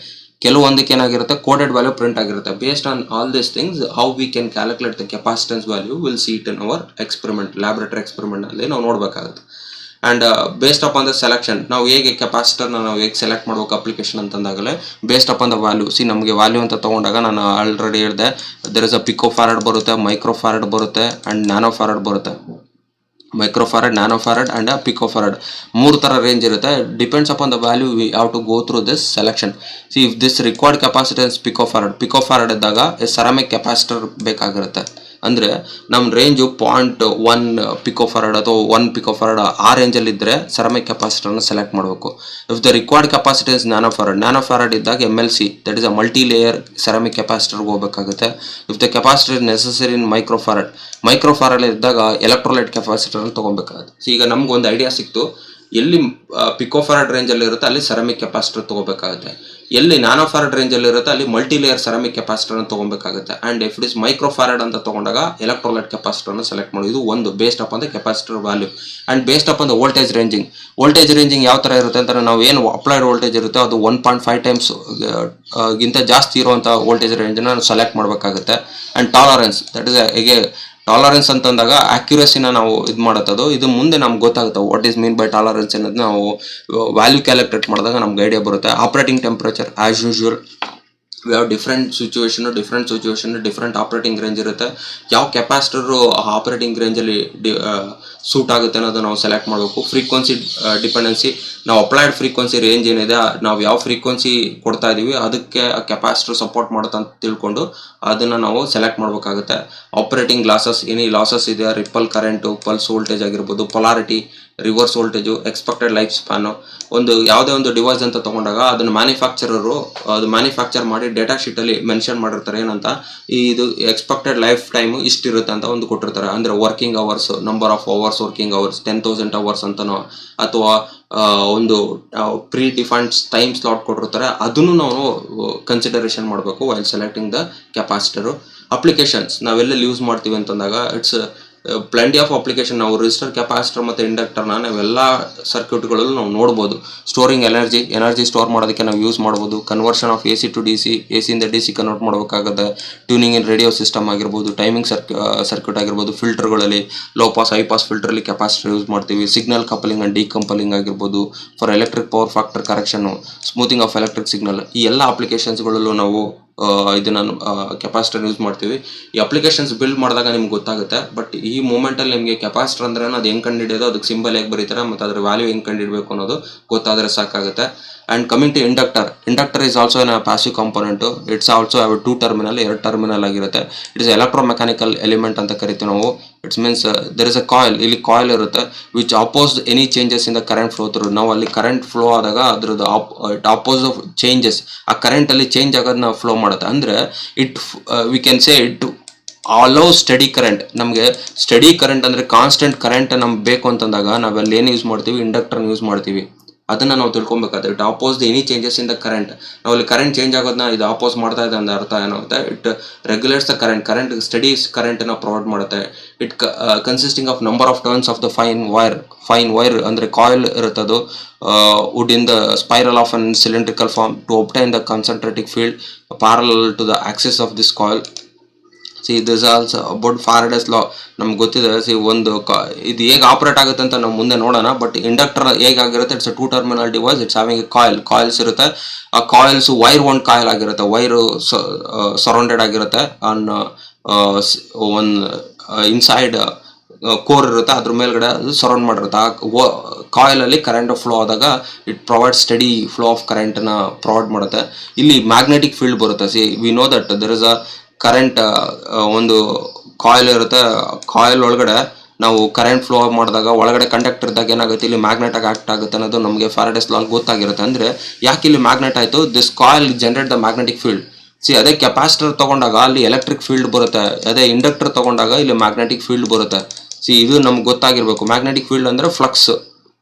ಕೆಲವೊಂದಕ್ಕೆ ಏನಾಗಿರುತ್ತೆ ಕೋಡೆಡ್ ವ್ಯಾಲ್ಯೂ ಪ್ರಿಂಟ್ ಆಗಿರುತ್ತೆ. Based on all this things how we can calculate the capacitance value will see it in our experiment, laboratory experiment ಅಲ್ಲಿ ನಾವು ನೋಡ್ಬೇಕಾಗುತ್ತೆ. And based upon the selection, ನಾವು ಹೇಗೆ ಕೆಪಾಸಿಟರ್ನ ನಾವು ಹೇಗೆ ಸೆಲೆಕ್ಟ್ ಮಾಡ್ಬೇಕು ಅಪ್ಲಿಕೇಶನ್ ಅಂತಂದಾಗಲೇ ಬೇಸ್ಡ್ ಅಪಾನ್ ದ ವ್ಯಾಲ್ಯೂ. ನಮಗೆ ವ್ಯಾಲ್ಯೂ ಅಂತ ತೊಗೊಂಡಾಗ ನಾನು ಆಲ್ರೆಡಿ ಹೇಳಿದೆ, ದರ್ ಇಸ್ ಅ ಪಿಕೋಫಾರಡ್ ಬರುತ್ತೆ, ಮೈಕ್ರೋಫಾರಡ್ ಬರುತ್ತೆ, ಆ್ಯಂಡ್ ನ್ಯಾನೋಫಾರಡ್ ಬರುತ್ತೆ. ಮೈಕ್ರೋಫಾರಡ್, ನ್ಯಾನೋಫಾರಡ್ ಆ್ಯಂಡ್ ಪಿಕೋಫಾರಡ್ 3 ಥರ ರೇಂಜ್ ಇರುತ್ತೆ. Depends upon the value we have to go through this selection. If this required capacitance picofarad ಇದ್ದಾಗ ಸೆರಾಮಿಕ್ ಕೆಪಾಸಿಟರ್ ಬೇಕಾಗಿರುತ್ತೆ. ಅಂದರೆ ನಮ್ಮ ರೇಂಜು 0.1 ಪಿಕೋಫಾರಡ್ ಅಥವಾ 1 ಪಿಕೋಫಾರಡ್ ಆ ರೇಂಜಲ್ಲಿ ಇದ್ದರೆ ಸೆರಾಮಿಕ್ ಕೆಪಾಸಿಟರ್ನ ಸೆಲೆಕ್ಟ್ ಮಾಡಬೇಕು. If the required capacitance nanofarad ಇದ್ದಾಗ MLC, that is a multi layer ceramic ಕೆಪಾಸಿಟರ್ಗೆ ಹೋಗಬೇಕಾಗುತ್ತೆ. If the capacitor necessary in microfarad ಇದ್ದಾಗ ಎಲೆಕ್ಟ್ರೋಲೈಟ್ ಕೆಪಾಸಿಟರ್ನ ತೊಗೊಬೇಕಾಗುತ್ತೆ. ಸೊ ಈಗ ನಮ್ಗೆ ಒಂದು ಐಡಿಯಾ ಸಿಕ್ತು, ಎಲ್ಲಿ ಪಿಕೋಫಾರಡ್ ರೇಂಜಲ್ಲಿ ಇರುತ್ತೆ ಅಲ್ಲಿ ಸೆರಾಮಿಕ್ ಕೆಪಾಸಿಟರ್ ತೊಗೋಬೇಕಾಗುತ್ತೆ, ಎಲ್ಲಿ ನ್ಯಾನೋಫಾರಡ್ ರೇಂಜಲ್ಲಿ ಇರುತ್ತೆ ಅಲ್ಲಿ ಮಲ್ಟಿ ಲೇಯರ್ ಸೆರಾಮಿಕ್ ಕೆಪಾಸಿಟರ್ನ ತೊಗೊಬೇಕಾಗುತ್ತೆ. ಆ್ಯಂಡ್ ಇಫ್ ಇಟ್ ಇಸ್ ಮೈಕ್ರೋಫಾರಡ್ ಅಂತ ತೊಗೊಂಡಾಗ ಎಲೆಕ್ಟ್ರೋಲೈಟ್ ಕೆಪಾಸಿಟರ್ನ ಸೆಲೆಕ್ಟ್ ಮಾಡೋದು. ಇದು ಒಂದು based upon the capacitor value. And based upon the voltage ranging ಯಾವ ಥರ ಇರುತ್ತೆ ಅಂತ, ನಾವು ಏನು ಅಪ್ಲೈಡ್ ವೋಲ್ಟೇಜ್ ಇರುತ್ತೆ ಅದು 1.5 ಟೈಮ್ಸ್ ಗಿಂತ ಜಾಸ್ತಿ ಇರುವಂಥ ವೋಲ್ಟೇಜ್ ರೇಂಜನ್ನ ನಾವು ಸೆಲೆಕ್ಟ್ ಮಾಡಬೇಕಾಗುತ್ತೆ. ಆ್ಯಂಡ್ ಟಾಲರೆನ್ಸ್, ದಟ್ ಇಸ್ ಹೇಗೆ ಟಾಲರೆನ್ಸ್ ಅಂತಂದಾಗ ಆಕ್ಯುರಸಿನ ನಾವು ಇದು ಮಾಡುತ್ತದು. ಇದು ಮುಂದೆ ನಮ್ಗೆ ಗೊತ್ತಾಗುತ್ತೆ what is mean by tolerance ಅನ್ನೋದು ನಾವು ವ್ಯಾಲ್ಯೂ ಕ್ಯಾಲ್ಕುಲೇಟ್ ಮಾಡಿದಾಗ ನಮ್ಗೆ ಐಡಿಯಾ ಬರುತ್ತೆ. Operating temperature as usual we have different situation different operating range ಇರುತ್ತೆ. ಯಾವ ಕೆಪಾಸಿಟರು ಆ ಆಪರೇಟಿಂಗ್ ರೇಂಜಲ್ಲಿ ಸೂಟ್ ಆಗುತ್ತೆ ಅನ್ನೋದು ನಾವು ಸೆಲೆಕ್ಟ್ ಮಾಡಬೇಕು. ಫ್ರೀಕ್ವೆನ್ಸಿ ಡಿಪೆಂಡೆನ್ಸಿ, ನಾವು ಅಪ್ಲೈಡ್ ಫ್ರೀಕ್ವೆನ್ಸಿ ರೇಂಜ್ ಏನಿದೆ, ನಾವು ಯಾವ ಫ್ರೀಕ್ವೆನ್ಸಿ ಕೊಡ್ತಾ ಇದೀವಿ ಅದಕ್ಕೆ ಕೆಪಾಸಿಟರ್ ಸಪೋರ್ಟ್ ಮಾಡುತ್ತೆ ಅಂತ ತಿಳ್ಕೊಂಡು ಅದನ್ನು ನಾವು ಸೆಲೆಕ್ಟ್ ಮಾಡಬೇಕಾಗುತ್ತೆ. ಆಪರೇಟಿಂಗ್ ಲಾಸಸ್, ಏನಿ ಲಾಸಸ್ ಇದೆ, ರಿಪಲ್ ಕರೆಂಟು, ಪಲ್ಸ್ ವೋಲ್ಟೇಜ್ ಆಗಿರ್ಬೋದು, polarity, reverse voltage, expected life span. ಯಾವುದೇ ಒಂದು ಡಿವೈಸ್ ಅಂತ ತಗೊಂಡಾಗ ಅದನ್ನು ಮ್ಯಾನುಫ್ಯಾಕ್ಚರರು ಅದು ಮ್ಯಾನುಫ್ಯಾಕ್ಚರ್ ಮಾಡಿ ಡೇಟಾ ಶೀಟಲ್ಲಿ ಮೆನ್ಷನ್ ಮಾಡಿರ್ತಾರೆ ಏನಂತ, ಇದು ಎಕ್ಸ್ಪೆಕ್ಟೆಡ್ ಲೈಫ್ ಟೈಮ್ ಇಷ್ಟಿರುತ್ತೆ ಅಂತ ಒಂದು ಕೊಟ್ಟಿರ್ತಾರೆ. ಅಂದರೆ working hours, number of hours working hours 10,000 hours ಅಂತನೋ, ಅಥವಾ ಒಂದು ಪ್ರೀ ಡಿಫೈನ್ಡ್ ಟೈಮ್ ಸ್ಲಾಟ್ ಕೊಟ್ಟಿರ್ತಾರೆ. ಅದನ್ನು ನಾವು ಕನ್ಸಿಡರೇಷನ್ ಮಾಡಬೇಕು while selecting the capacitor. Applications ನಾವೆಲ್ಲ ಯೂಸ್ ಮಾಡ್ತೀವಿ ಅಂತಂದಾಗ ಇಟ್ಸ್ ಪ್ಲೆಂಟಿ ಆಫ್ ಅಪ್ಲಿಕೇಶನ್. ನಾವು ರೆಸಿಸ್ಟರ್, ಕೆಪಾಸಿಟರ್ ಮತ್ತು ಇಂಡಕ್ಟರ್ನ ನಾವೆಲ್ಲ ಸರ್ಕ್ಯೂಟ್ಗಳಲ್ಲೂ ನಾವು ನೋಡ್ಬೋದು. ಸ್ಟೋರಿಂಗ್ ಎನರ್ಜಿ ಸ್ಟೋರ್ ಮಾಡೋದಕ್ಕೆ ನಾವು ಯೂಸ್ ಮಾಡ್ಬೋದು. Conversion of AC to DC, AC ಇಂದ DC ಕನ್ವರ್ಟ್ ಮಾಡಬೇಕಾಗುತ್ತೆ. ಟ್ಯೂನಿಂಗ್ ಇನ್ ರೇಡಿಯೋ ಸಿಸ್ಟಮ್ ಆಗಿರ್ಬೋದು, ಟೈಮಿಂಗ್ ಸರ್ಕ್ಯೂಟ್ ಆಗಿರ್ಬೋದು, ಫಿಲ್ಟರ್ಗಳಲ್ಲಿ ಲೋ ಪಾಸ್ ಹೈ ಪಾಸ್ ಫಿಲ್ಟರ್ಲಿ ಕೆಪಾಸಿಟರ್ ಯೂಸ್ ಮಾಡ್ತೀವಿ. ಸಿಗ್ನಲ್ ಕಪಲಿಂಗ್ ಆ್ಯಂಡ್ ಡಿಕಂಪಲಿಂಗ್ ಆಗಿರ್ಬೋದು, for electric power factor correction, smoothing of electric signal, ಈ ಎಲ್ಲ ಅಪ್ಲಿಕೇಶನ್ಸ್ಗಳಲ್ಲೂ ನಾವು ಇದನ್ನು ಕೆಪಾಸಿಟರ್ ಯೂಸ್ ಮಾಡ್ತೀವಿ. ಈ ಅಪ್ಲಿಕೇಶನ್ಸ್ ಬಿಲ್ಡ್ ಮಾಡಿದಾಗ ನಿಮ್ಗೆ ಗೊತ್ತಾಗುತ್ತೆ. ಬಟ್ ಈ ಮೂಮೆಂಟಲ್ಲಿ ನಿಮಗೆ ಕೆಪಾಸಿಟರ್ ಅಂದ್ರೆ ಅದು ಹೆಂಗೆ ಕಂಡುಹಿಡಿಯೋದು, ಅದಕ್ಕೆ ಸಿಂಬಲ್ ಹೇಗೆ ಬರೀತಾರೆ ಮತ್ತು ಅದರ ವ್ಯಾಲ್ಯೂ ಹೆಂಗೆ ಕಂಡುಹಿಡಬೇಕು ಅನ್ನೋದು ಗೊತ್ತಾದರೆ ಸಾಕಾಗುತ್ತೆ. And coming to inductor is also an passive component. It's also 2 terminal, 2 terminal ಆಗಿರುತ್ತೆ. ಇಟ್ಸ್ ಎಲೆಕ್ಟ್ರೋಮೆಕ್ಯಾನಿಕಲ್ ಎಲಿಮೆಂಟ್ ಅಂತ ಕರಿತೀವಿ ನಾವು. It's means there is a coil, ಇಲ್ಲಿ ಕಾಯಿಲ್ ಇರುತ್ತೆ which opposed any changes in the current flow through. ನಾವು ಅಲ್ಲಿ current flow ಆದಾಗ ಅದ್ರದ್ದು ಅಪೋಸ್ ಆಫ್ ಚೇಂಜಸ್, ಆ ಕರೆಂಟಲ್ಲಿ ಚೇಂಜ್ ಆಗೋದನ್ನ ಫ್ಲೋ ಮಾಡುತ್ತೆ. ಅಂದರೆ V can say it hello study current. ನಮಗೆ ಸ್ಟಡಿ ಕರೆಂಟ್ ಅಂದರೆ ಕಾನ್ಸ್ಟೆಂಟ್ ಕರೆಂಟ್ ನಮ್ಗೆ ಬೇಕು ಅಂತಂದಾಗ ನಾವೆಲ್ಲಿ ಏನು ಯೂಸ್ ಮಾಡ್ತೀವಿ, ಇಂಡಕ್ಟರ್ನ ಯೂಸ್ ಮಾಡ್ತೀವಿ. ಅದನ್ನು ನಾವು ತಿಳ್ಕೊಬೇಕಾದ್ರೆ it oppose any changes in the current. ನಾವಲ್ಲಿ ಕರೆಂಟ್ ಚೇಂಜ್ ಆಗೋದನ್ನ ಇದು ಅಪೋಸ್ ಮಾಡ್ತಾ ಇದೆ ಅಂತ ಅರ್ಥ ಏನಾಗುತ್ತೆ, it regulates the current studies ಕರೆಂಟನ್ನು ಪ್ರೊವೈಡ್ ಮಾಡುತ್ತೆ. It consisting of number of turns of the fine wire ಅಂದರೆ ಕಾಯಿಲ್ ಇರುತ್ತೆ. ಅದು would in the spiral of an cylindrical form to obtain the concentric field parallel to the axis of this coil. This also about Faraday's ಲಾ. ನಮ್ಗೆ ಗೊತ್ತಿದೆ ಇದು ಹೇಗೆ operate ಆಗುತ್ತೆ ಅಂತ ನಾವು ಮುಂದೆ ನೋಡೋಣ. ಬಟ್ ಇಂಡಕ್ಟರ್ ಹೇಗಾಗಿರುತ್ತೆ, it's 2 terminal device. It's having a coils ಇರುತ್ತೆ. ಆ ಕಾಯಿಲ್ಸ್ ವೈರ್ ಒಂದು ಕಾಯಿಲ್ ಆಗಿರುತ್ತೆ, ವೈರು ಸರೌಂಡೆಡ್ ಆಗಿರುತ್ತೆ ಆನ್ ಒನ್ ಇನ್ಸೈಡ್ ಕೋರ್ ಇರುತ್ತೆ, ಅದ್ರ ಮೇಲ್ಗಡೆ ಅದು ಸರೌಂಡ್ ಮಾಡಿರುತ್ತೆ. ಆ ಕಾಯಿಲಲ್ಲಿ ಕರೆಂಟ್ ಫ್ಲೋ ಆದಾಗ it provide study flow of ಕರೆಂಟನ್ನು ಪ್ರೊವೈಡ್ ಮಾಡುತ್ತೆ. ಇಲ್ಲಿ ಮ್ಯಾಗ್ನೆಟಿಕ್ ಫೀಲ್ಡ್ ಬರುತ್ತೆ. We know that there is a current, ಒಂದು ಕಾಯಿಲ್ ಇರುತ್ತೆ. ಕಾಯಿಲ್ ಒಳಗಡೆ ನಾವು ಕರೆಂಟ್ ಫ್ಲೋ ಮಾಡಿದಾಗ ಒಳಗಡೆ ಕಂಡಕ್ಟರ್ ಇದ್ದಾಗ ಏನಾಗುತ್ತೆ, ಇಲ್ಲಿ ಮ್ಯಾಗ್ನೆಟ್ ಆಕ್ಟ್ ಆಗುತ್ತೆ ಅನ್ನೋದು ನಮಗೆ ಫ್ಯಾರಡೇಸ್ ಲಾ ಗೊತ್ತಾಗಿರುತ್ತೆ. ಅಂದರೆ ಯಾಕೆ ಇಲ್ಲಿ ಮ್ಯಾಗ್ನೆಟ್ ಆಯಿತು, this coil generate the magnetic field. ಅದೇ ಕೆಪಾಸಿಟರ್ ತಗೊಂಡಾಗ ಅಲ್ಲಿ ಎಲೆಕ್ಟ್ರಿಕ್ ಫೀಲ್ಡ್ ಬರುತ್ತೆ, ಅದೇ ಇಂಡಕ್ಟರ್ ತಗೊಂಡಾಗ ಇಲ್ಲಿ ಮ್ಯಾಗ್ನೆಟಿಕ್ ಫೀಲ್ಡ್ ಬರುತ್ತೆ. ಇದು ನಮ್ಗೆ ಗೊತ್ತಾಗಿರ್ಬೇಕು. ಮ್ಯಾಗ್ನೆಟಿಕ್ ಫೀಲ್ಡ್ ಅಂದರೆ ಫ್ಲಕ್ಸ್.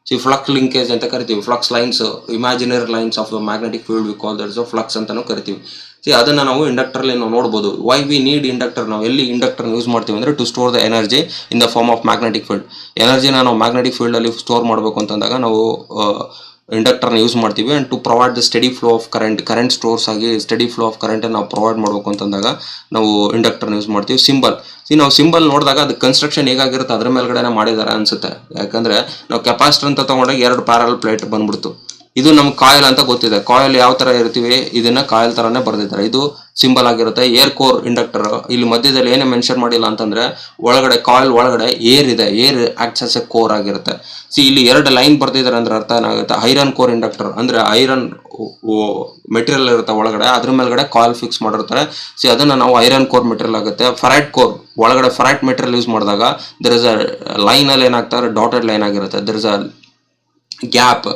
ಫ್ಲಕ್ಸ್ ಲಿಂಕೇಜ್ ಅಂತ ಕರಿತೀವಿ. Flux lines, imaginary lines of the magnetic field we call that is flux ಅಂತಾನು ಕರಿತೀವಿ. ಅದನ್ನು ನಾವು ಇಂಡಕ್ಟರ್ಲಿ ನಾವು ನೋಡ್ಬೋದು. ವೈ ವಿ ನೀಡ್ ಇಂಡಕ್ಟರ್, ನಾವು ಎಲ್ಲಿ ಇಂಡಕ್ಟರ್ ಯೂಸ್ ಮಾಡ್ತೀವಿ ಅಂದರೆ to store the energy in the form of magnetic field. ಎನರ್ಜಿನ ನಾವು ಮ್ಯಾಗ್ನೆಟಿಕ್ ಫೀಲ್ಡಲ್ಲಿ ಸ್ಟೋರ್ ಮಾಡಬೇಕು ಅಂತಂದಾಗ ನಾವು ಇಂಡಕ್ಟರ್ನ ಯೂಸ್ ಮಾಡ್ತೀವಿ. And to provide the study flow of current stores ಆಗಿ ಸ್ಟಡಿ ಫ್ಲೋ ಆಫ್ ಕರೆಂಟನ್ನು ನಾವು ಪ್ರೊವೈಡ್ ಮಾಡಬೇಕು ಅಂತಂದಾಗ ನಾವು ಇಂಡಕ್ಟರ್ನ ಯೂಸ್ ಮಾಡ್ತೀವಿ. ನಾವು ಸಿಂಬಲ್ ನೋಡಿದಾಗ ಅದು ಕನ್ಸ್ಟ್ರಕ್ಷನ್ ಹೇಗಾಗಿರುತ್ತೆ ಅದ್ರ ಮೇಲ್ಗಡೆ ಮಾಡಿದ್ದಾರೆ ಅನ್ಸುತ್ತೆ. ಯಾಕಂದರೆ ನಾವು ಕೆಪಾಸಿಟರ್ ಅಂತ ತೊಗೊಂಡಾಗ 2 ಪ್ಯಾರಲ್ ಪ್ಲೇಟ್ ಬಂದ್ಬಿಡ್ತು. ಇದು ನಮ್ಮ ಕಾಯಿಲ್ ಅಂತ ಗೊತ್ತಿದೆ. ಕಾಯಿಲ್ ಯಾವ ಥರ ಇರ್ತೀವಿ, ಇದನ್ನು ಕಾಯಿಲ್ ಥರನೇ ಬರೆದಿದ್ದಾರೆ. ಇದು ಸಿಂಬಲ್ ಆಗಿರುತ್ತೆ. ಏರ್ ಕೋರ್ ಇಂಡಕ್ಟರ್, ಇಲ್ಲಿ ಮಧ್ಯದಲ್ಲಿ ಏನೇ ಮೆನ್ಷನ್ ಮಾಡಿಲ್ಲ ಅಂತಂದರೆ ಒಳಗಡೆ ಕಾಯಿಲ್ ಒಳಗಡೆ ಏರ್ ಇದೆ, air acts as a core ಆಗಿರುತ್ತೆ. ಇಲ್ಲಿ 2 ಲೈನ್ ಬರ್ತಿದ್ದಾರೆ ಅಂದ್ರೆ ಅರ್ಥ ಏನಾಗುತ್ತೆ, ಐರನ್ ಕೋರ್ ಇಂಡಕ್ಟರ್ ಅಂದರೆ ಐರನ್ ಮೆಟೀರಿಯಲ್ ಇರುತ್ತೆ ಒಳಗಡೆ, ಅದ್ರ ಮೇಲ್ಗಡೆ ಕಾಯಿಲ್ ಫಿಕ್ಸ್ ಮಾಡಿರ್ತಾರೆ. ಅದನ್ನು ನಾವು ಐರನ್ ಕೋರ್ ಮೆಟೀರಿಯಲ್ ಆಗುತ್ತೆ. ಫೆರೈಟ್ ಕೋರ್ ಒಳಗಡೆ ಫೆರೈಟ್ ಮೆಟೀರಿಯಲ್ ಯೂಸ್ ಮಾಡಿದಾಗ ದರ್ ಇಸ್ ಅ ಲೈನಲ್ಲಿ ಏನಾಗ್ತಾರೆ, ಡಾಟೆಡ್ ಲೈನ್ ಆಗಿರುತ್ತೆ, there is a gap.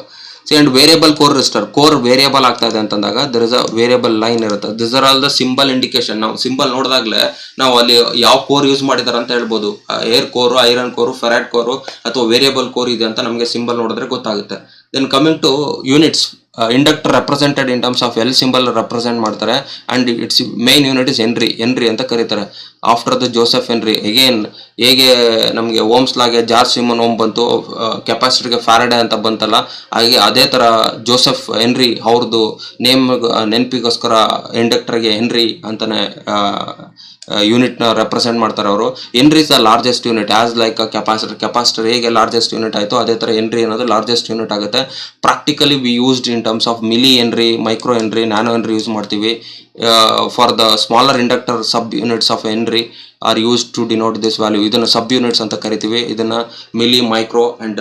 And variable core resistor, core variable ಆಗ್ತಾ ಇದೆ ಅಂತಂದಾಗ there is a variable line ಇರುತ್ತೆ. This are all the symbol indication. ನಾವು ಸಿಂಬಲ್ ನೋಡಿದಾಗಲೇ ನಾವು ಅಲ್ಲಿ ಯಾವ ಕೋರ್ ಯೂಸ್ ಮಾಡಿದ್ದಾರೆ ಅಂತ ಹೇಳ್ಬೋದು. Air core, iron core, ferrite core ಅಥವಾ ವೇರಿಯಬಲ್ ಕೋರ್ ಇದೆ ಅಂತ ನಮಗೆ ಸಿಂಬಲ್ ನೋಡಿದ್ರೆ ಗೊತ್ತಾಗುತ್ತೆ. Then coming to units, inductor represented in terms of L symbol represent ಮಾಡ್ತಾರೆ. And its main unit is henry ಅಂತ ಕರೀತಾರೆ. After the Joseph Henry. Again ಹೇಗೆ ನಮಗೆ ಓಮ್ಸ್ ಲಾಗೆ ಜಾರ್ಜ್ ಸಿಮನ್ ಓಮ್ ಬಂತು, ಕೆಪಾಸಿಟರ್ಗೆ ಫ್ಯಾರಡೆ ಅಂತ ಬಂತಲ್ಲ, ಹಾಗೆ ಅದೇ ಥರ ಜೋಸೆಫ್ ಹೆನ್ರಿ ಅವ್ರದ್ದು ನೆನಪಿಗೋಸ್ಕರ ಇಂಡಕ್ಟರ್ಗೆ ಹೆನ್ರಿ ಅಂತಲೇ ಯೂನಿಟ್ನ ರೆಪ್ರೆಸೆಂಟ್ ಮಾಡ್ತಾರೆ ಅವರು. Henry is the largest unit as like capacitor ಹೇಗೆ ಲಾರ್ಜೆಸ್ಟ್ ಯೂನಿಟ್ ಆಯಿತು ಅದೇ ಥರ ಹೆನ್ರಿ ಅನ್ನೋದು ಲಾರ್ಜೆಸ್ಟ್ ಯೂನಿಟ್ ಆಗುತ್ತೆ. Practically we used in terms of milli henry, micro henry, nano henry use ಮಾಡ್ತೀವಿ. For the smaller inductor sub units of henry are use to denote this value. ಇದನ್ನು sub units ಅಂತ ಕರಿತೀವಿ. ಇದನ್ನ milli, micro and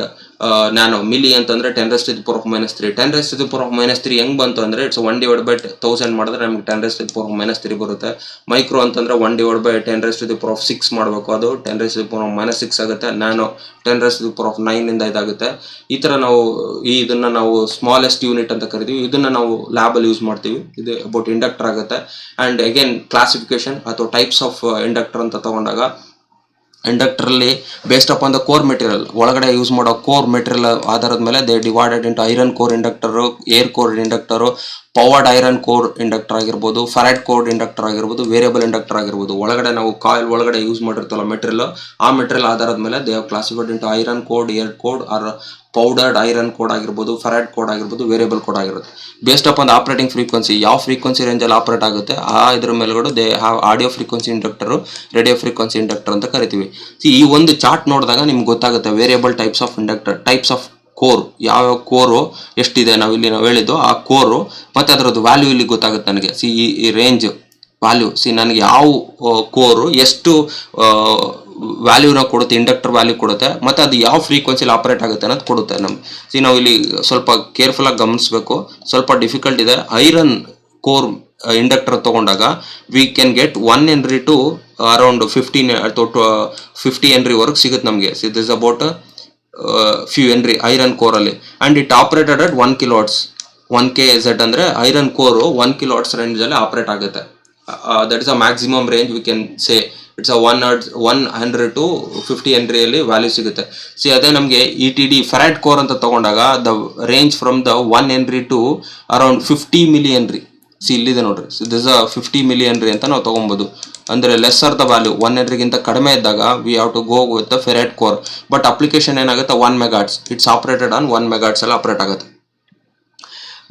nano. Milli ಅಂತಂದ್ರೆ 10⁻⁻³ 10⁻⁻³ ಹೆಂಗ್ ಬಂತು ಅಂದ್ರೆ it's 1/1000 ಮಾಡಿದ್ರೆ ನಮ್ಗೆ 10⁻⁻³ ಬರುತ್ತೆ. ಮೈಕ್ರೋ ಅಂತಂದ್ರೆ 1/10⁻6 ಮಾಡಬೇಕು, ಅದು 10⁻⁻6 ಆಗುತ್ತೆ. ನ್ಯಾನೋ 10⁻⁹ ಇಂದ ಇದಾಗುತ್ತೆ. ಈ ತರ ನಾವು ಇದನ್ನ ನಾವು ಸ್ಮಾಲೆಸ್ಟ್ ಯೂನಿಟ್ ಅಂತ ಕರಿತೀವಿ. ಇದನ್ನ ನಾವು ಲ್ಯಾಬ್ ಅಲ್ಲಿ ಯೂಸ್ ಮಾಡ್ತೀವಿ. ಇದು ಅಬೌಟ್ ಇಂಡಕ್ಟರ್ ಆಗುತ್ತೆ. ಅಂಡ್ ಅಗೇನ್ ಕ್ಲಾಸಿಫಿಕೇಶನ್ ಅಥವಾ ಟೈಪ್ಸ್ ಆಫ್ ಇಂಡಕ್ಟರ್ ಅಂತ ತಗೊಂಡಾಗ, ಇಂಡಕ್ಟರ್ ಅಲ್ಲಿ based upon the core material, ಒಳಗಡೆ ಯೂಸ್ ಮಾಡೋ ಕೋರ್ ಮೆಟೀರಿಯಲ್ ಆಧಾರದ ಮೇಲೆ they divided into iron core inductor, air core inductor, powered iron core inductor ಆಗಿರ್ಬೋದು, ಫೆರೈಟ್ ಕೋರ್ ಇಂಡಕ್ಟರ್ ಆಗಿರ್ಬೋದು, ವೇರಿಯಬಲ್ ಇಂಡಕ್ಟರ್ ಆಗಿರ್ಬೋದು. ಒಳಗಡೆ ನಾವು ಕಾಯಿಲ್ ಒಳಗಡೆ ಯೂಸ್ ಮಾಡಿರ್ತಲ್ಲ ಮೆಟೀರಿಯಲ್, ಆ ಮೆಟೀರಿಯಲ್ ಆಧಾರದ ಮೇಲೆ they have classified into iron code, air code, R powdered iron code ಆಗಿರ್ಬೋದು, ಫೆರೈಟ್ ಕೋಡ್ ಆಗಿರ್ಬೋದು, ವೇರಿಯಬಲ್ ಕೋಡ್ ಆಗಿರುತ್ತೆ. ಬೇಸ್ಡ್ ಅಪಾನ್ ಆಪರೇಟಿಂಗ್ ಫ್ರೀಕ್ವೆನ್ಸಿ, ಯಾವ ಫ್ರೀಕ್ವೆನ್ಸಿ ರೇಂಜಲ್ಲಿ ಆಪರೇಟ್ ಆಗುತ್ತೆ ಆ ಇದ್ರ ಮೇಲ್ಗಡೆ they have audio frequency inductor, radio frequency inductor ಅಂತ ಕರಿತೀವಿ. ಈ ಒಂದು ಚಾರ್ಟ್ ನೋಡಿದಾಗ ನಿಮ್ಗೆ ಗೊತ್ತಾಗುತ್ತೆ variable types of inductor, types of core, ಯಾವ್ಯಾವ ಕೋರು ಎಷ್ಟಿದೆ ನಾವು ಹೇಳಿದ್ದು ಆ ಕೋರು ಮತ್ತೆ ಅದರದ್ದು ವ್ಯಾಲ್ಯೂ ಇಲ್ಲಿ ಗೊತ್ತಾಗುತ್ತೆ ನನಗೆ. ಈ ರೇಂಜ್ ವ್ಯಾಲ್ಯೂ ನನಗೆ ಯಾವ ಕೋರು ಎಷ್ಟು ವ್ಯಾಲ್ಯೂನ ಕೊಡುತ್ತೆ, ಇಂಡಕ್ಟರ್ ವ್ಯಾಲ್ಯೂ ಕೊಡುತ್ತೆ, ಮತ್ತೆ ಅದು ಯಾವ ಫ್ರೀಕ್ವೆನ್ಸಿಲಿ ಆಪರೇಟ್ ಆಗುತ್ತೆ ಅನ್ನೋದು ಕೊಡುತ್ತೆ ನಮ್ಗೆ. ನಾವು ಇಲ್ಲಿ ಸ್ವಲ್ಪ ಕೇರ್ಫುಲ್ ಆಗಿ ಗಮನಿಸಬೇಕು, ಸ್ವಲ್ಪ ಡಿಫಿಕಲ್ಟ್ ಇದೆ. ಐರನ್ ಕೋರ್ ಇಂಡಕ್ಟರ್ ತಗೊಂಡಾಗ we can get 1 Henry to around 50 Henry ವರೆಗೆ ಸಿಗುತ್ತೆ ನಮಗೆ. This is about few Henry iron core ಅಲ್ಲಿ. And it operated at 1 kW, 1 kZ ಅಂದ್ರೆ ಐರನ್ ಕೋರು 1 kW ರೇಂಜ್ ಅಲ್ಲಿ ಆಪರೇಟ್ ಆಗುತ್ತೆ. That is a maximum range we can say. It's 100 to 50 Henry ಅಲ್ಲಿ value ಸಿಗುತ್ತೆ. ಅದೇ ನಮಗೆ ETD ಫೆರೈಟ್ ಕೋರ್ ಅಂತ ತಗೊಂಡಾಗ the range from the 1 Henry to around 50 milli Henry. ಇಲ್ಲಿದೆ ನೋಡ್ರಿ, ದಿಸ್ 50 milli Henry ಅಂತ ನಾವು ತಗೊಬಹುದು. ಅಂದ್ರೆ ಲೆಸ್ಸರ್ ದ ವ್ಯಾಲ್ಯೂ 1 Henry ಗಿಂತ ಕಡಿಮೆ ಇದ್ದಾಗ we have to go with the ferrite core. But application ಏನಾಗುತ್ತೆ 1 MHz, it's operated on 1 MHz ಅಲ್ಲಿ ಆಪರೇಟ್ ಆಗುತ್ತೆ.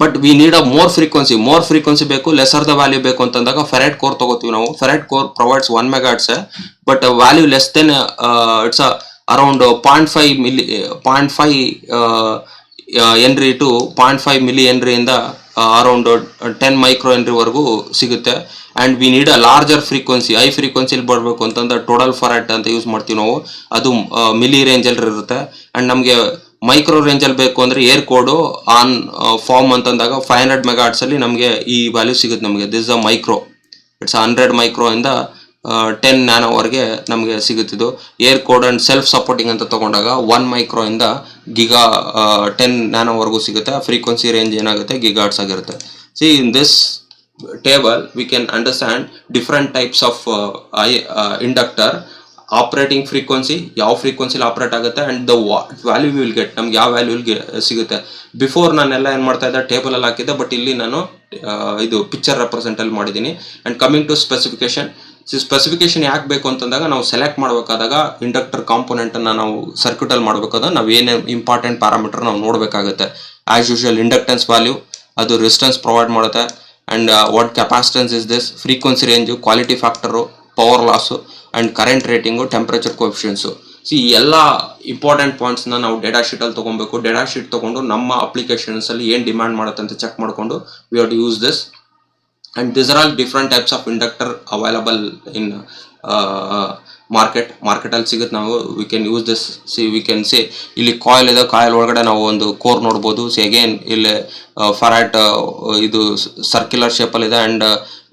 But we need a more frequency ಬೇಕು, ಲೆಸರ್ ದ ವ್ಯಾಲ್ಯೂ ಬೇಕು ಅಂತಂದಾಗ ಫೆರೈಟ್ ಕೋರ್ ತಗೋತೀವಿ ನಾವು. Ferrite core provides 1 MHz, but value less than it's around 0.5 Henry to 0.5 milli Henry ಇಂದ around 10 micro Henry ವರೆಗೂ ಸಿಗುತ್ತೆ. And we need a larger frequency, high ಫ್ರೀಕ್ವೆನ್ಸಿಲಿ ಬರಬೇಕು ಅಂತಂದ್ರೆ ಟೋಟಲ್ ಫೆರೈಟ್ ಅಂತ ಯೂಸ್ ಮಾಡ್ತೀವಿ ನಾವು. ಅದು ಮಿಲಿ ರೇಂಜಲ್ಲಿ ಇರುತ್ತೆ. ಅಂಡ್ ನಮಗೆ ಮೈಕ್ರೋ ರೇಂಜಲ್ಲಿ ಬೇಕು ಅಂದ್ರೆ ಏರ್ ಕೋಡು ಆನ್ ಫಾರ್ಮ್ ಅಂತಂದಾಗ 500 MHz ಅಲ್ಲಿ ನಮಗೆ ಈ ವ್ಯಾಲ್ಯೂ ಸಿಗುತ್ತೆ ನಮಗೆ. This a micro, it's 100 micro ಇಂದ 10 nano ವರೆಗೆ ನಮಗೆ ಸಿಗುತ್ತಿದ್ದು. Air code and self supporting ಅಂತ ತಗೊಂಡಾಗ 1 micro ಇಂದ ಗಿಗಾ 10 nano ವರೆಗೂ ಸಿಗುತ್ತೆ. ಫ್ರೀಕ್ವೆನ್ಸಿ ರೇಂಜ್ ಏನಾಗುತ್ತೆ ಗಿಗಾಟ್ಸ್ ಆಗಿರುತ್ತೆ. In this table we can understand different types of inductor, operating frequency, ಯಾವ ಫ್ರೀಕ್ವೆನ್ಸಿಲಿ ಆಪರೇಟ್ ಆಗುತ್ತೆ, and the value will get, ನಮ್ಗೆ ಯಾವ ವ್ಯಾಲ್ಯೂ ಸಿಗುತ್ತೆ. ಬಿಫೋರ್ ನಾನೆಲ್ಲ ಏನು ಮಾಡ್ತಾ ಇದ್ದೆ ಟೇಬಲ್ ಅಲ್ಲಿ ಹಾಕಿದ್ದೆ, ಬಟ್ ಇಲ್ಲಿ ನಾನು ಇದು ಪಿಕ್ಚರ್ ರೆಪ್ರೆಸೆಂಟ್ ಅಲ್ಲಿ ಮಾಡಿದ್ದೀನಿ. ಅಂಡ್ ಕಮಿಂಗ್ ಟು ಸ್ಪೆಸಿಫಿಕೇಶನ್ ಯಾಕೆ ಬೇಕು ಅಂತಂದಾಗ ನಾವು ಸೆಲೆಕ್ಟ್ ಮಾಡಬೇಕಾದಾಗ ಇಂಡಕ್ಟರ್ ಕಾಂಪೋನೆಂಟ್ ಅನ್ನ ನಾವು ಸರ್ಕ್ಯೂಟ್ ಅಲ್ಲಿ ಮಾಡಬೇಕಾದ್ರೆ ನಾವು ಏನೇ ಇಂಪಾರ್ಟೆಂಟ್ ಪ್ಯಾರಾಮೀಟರ್ ನಾವು ನೋಡಬೇಕಾಗುತ್ತೆ. ಆಸ್ ಯೂಶುವಲ್ ಇಂಡಕ್ಟೆನ್ಸ್ ವ್ಯಾಲ್ಯೂ, ಅದು ರೆಸಿಸ್ಟೆನ್ಸ್ ಪ್ರೊವೈಡ್ ಮಾಡುತ್ತೆ. And what capacitance is this, frequency range, quality factor, power loss, and current rating, temperature coefficients. ಎಲ್ಲ ಇಂಪಾರ್ಟೆಂಟ್ ಪಾಯಿಂಟ್ಸ್ನ ನಾವು ಡೇಟಾ ಶೀಟ್ ಅಲ್ಲಿ ತಗೊಬೇಕು. ಡೇಟಾ ಶೀಟ್ ತಗೊಂಡು ನಮ್ಮ ಅಪ್ಲಿಕೇಶನ್ಸ್ ಅಲ್ಲಿ ಏನು ಡಿಮ್ಯಾಂಡ್ ಮಾಡುತ್ತೆ ಅಂತ ಚೆಕ್ ಮಾಡಿಕೊಂಡು we have to use this. And this are all different types of inductor available in market ಅಲ್ಲಿ ಸಿಗುತ್ತೆ. ನಾವು we can use this. We can say ಇಲ್ಲಿ ಕಾಯಿಲ್ ಇದೆ, ಕಾಯಿಲ್ ಒಳಗಡೆ ನಾವು ಒಂದು ಕೋರ್ ನೋಡ್ಬೋದು. ಅಗೇನ್ ಇಲ್ಲಿ ಫೆರೈಟ್ ಇದು ಸರ್ಕ್ಯುಲರ್ ಶೇಪಲ್ಲಿ ಇದೆ. And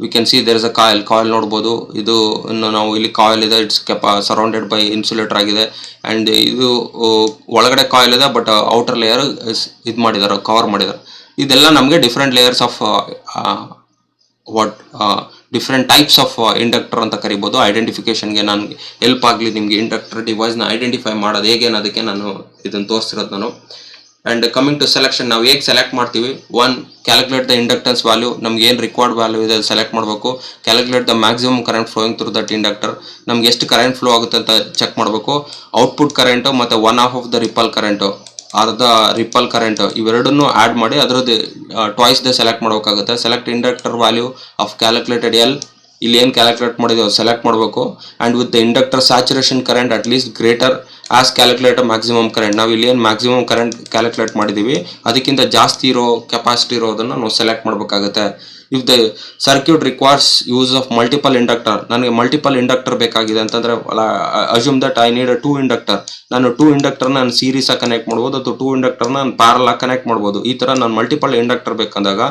we can see there is a coil ನೋಡ್ಬೋದು. ಇದು ನಾವು ಇಲ್ಲಿ ಕಾಯಿಲ್ ಇದೆ, ಇಟ್ಸ್ ಸರೌಂಡೆಡ್ ಬೈ ಇನ್ಸುಲೇಟರ್ ಆಗಿದೆ. ಅಂಡ್ ಇದು ಒಳಗಡೆ ಕಾಯಿಲ್ ಇದೆ, ಬಟ್ ಔಟರ್ ಲೇಯರ್ ಇದು ಮಾಡಿದ್ದಾರೆ, ಕವರ್ ಮಾಡಿದ್ದಾರೆ. ಇದೆಲ್ಲ ನಮಗೆ different layers of different types of inductor ಅಂತ ಕರಿಬೋದು. ಐಡೆಂಟಿಫಿಕೇಶನ್ಗೆ ನನಗೆ ಹೆಲ್ಪ್ ಆಗಲಿ, ನಿಮಗೆ ಇಂಡಕ್ಟರ್ ಡಿವೈಸ್ನ ಐಡೆಂಟಿಫೈ ಮಾಡೋದು ಹೇಗೆ ಅನ್ನೋದಕ್ಕೆ ನಾನು ಇದನ್ನು ತೋರಿಸ್ತಿರೋದು ನಾನು. ಅಂಡ್ ಕಮಿಂಗ್ ಟು ಸೆಲೆಕ್ಷನ್, ನಾವು ಹೇಗೆ ಸೆಲೆಕ್ಟ್ ಮಾಡ್ತೀವಿ, ಕ್ಯಾಲ್ಕುಲೇಟ್ ದ ಇಂಡಕ್ಟೆನ್ಸ್ ವ್ಯಾಲ್ಯೂ, ನಮ್ಗೆ ಏನು ರಿಕ್ವೈರ್ಡ್ ವ್ಯಾಲ್ಯೂ ಇದೆ ಅದು ಸೆಲೆಕ್ಟ್ ಮಾಡಬೇಕು. Calculate the maximum current flowing through that inductor, ನಮ್ಗೆ ಎಷ್ಟು ಕರೆಂಟ್ ಫ್ಲೋ ಆಗುತ್ತೆ ಅಂತ ಚೆಕ್ ಮಾಡಬೇಕು. ಔಟ್ಪುಟ್ ಕರೆಂಟು ಮತ್ತು 1/2 ಆಫ್ ದ ರಿಪಲ್ ಕರೆಂಟು, ಅರ್ಧ ರಿಪಲ್ ಕರೆಂಟ್, ಇವೆರಡನ್ನು ಆ್ಯಡ್ ಮಾಡಿ ಅದರದ್ದು ಟ್ವಾಯ್ಸ್ ದ ಸೆಲೆಕ್ಟ್ ಮಾಡಬೇಕಾಗುತ್ತೆ. Select inductor value of calculated L, ಇಲ್ಲಿ ಏನು ಕ್ಯಾಲ್ಕುಲೇಟ್ ಮಾಡಿದೆವು ಸೆಲೆಕ್ಟ್ ಮಾಡಬೇಕು. And with the inductor saturation current at least greater as calculate maximum current. ನಾವು ಇಲ್ಲಿ ಏನು ಮ್ಯಾಕ್ಸಿಮಮ್ ಕರೆಂಟ್ ಕ್ಯಾಲ್ಕುಲೇಟ್ ಮಾಡಿದ್ದೀವಿ ಅದಕ್ಕಿಂತ ಜಾಸ್ತಿ ಇರೋ ಕೆಪಾಸಿಟಿ ಇರೋದನ್ನು ನಾವು ಸೆಲೆಕ್ಟ್ ಮಾಡಬೇಕಾಗುತ್ತೆ. If the circuit requires use of multiple inductor, ನನಗೆ ಮಲ್ಟಿಪಲ್ ಇಂಡಕ್ಟರ್ ಬೇಕಾಗಿದೆ ಅಂತಂದ್ರೆ assume that I need 2 inductor, ನಾನು 2 ಇಂಡಕ್ಟರ್ ನಾನು ಸೀರೀಸ್ ಆಗಿ ಕನೆಕ್ಟ್ ಮಾಡ್ಬೋದು ಅಥವಾ 2 ಇಂಡಕ್ಟರ್ ನಾನು ಪ್ಯಾರಲ್ ಆಗಿ ಕನೆಕ್ಟ್ ಮಾಡ್ಬೋದು. ಈ ತರ ನಾನು ಮಲ್ಟಿಪಲ್ ಇಂಡಕ್ಟರ್ ಬೇಕಂದಾಗ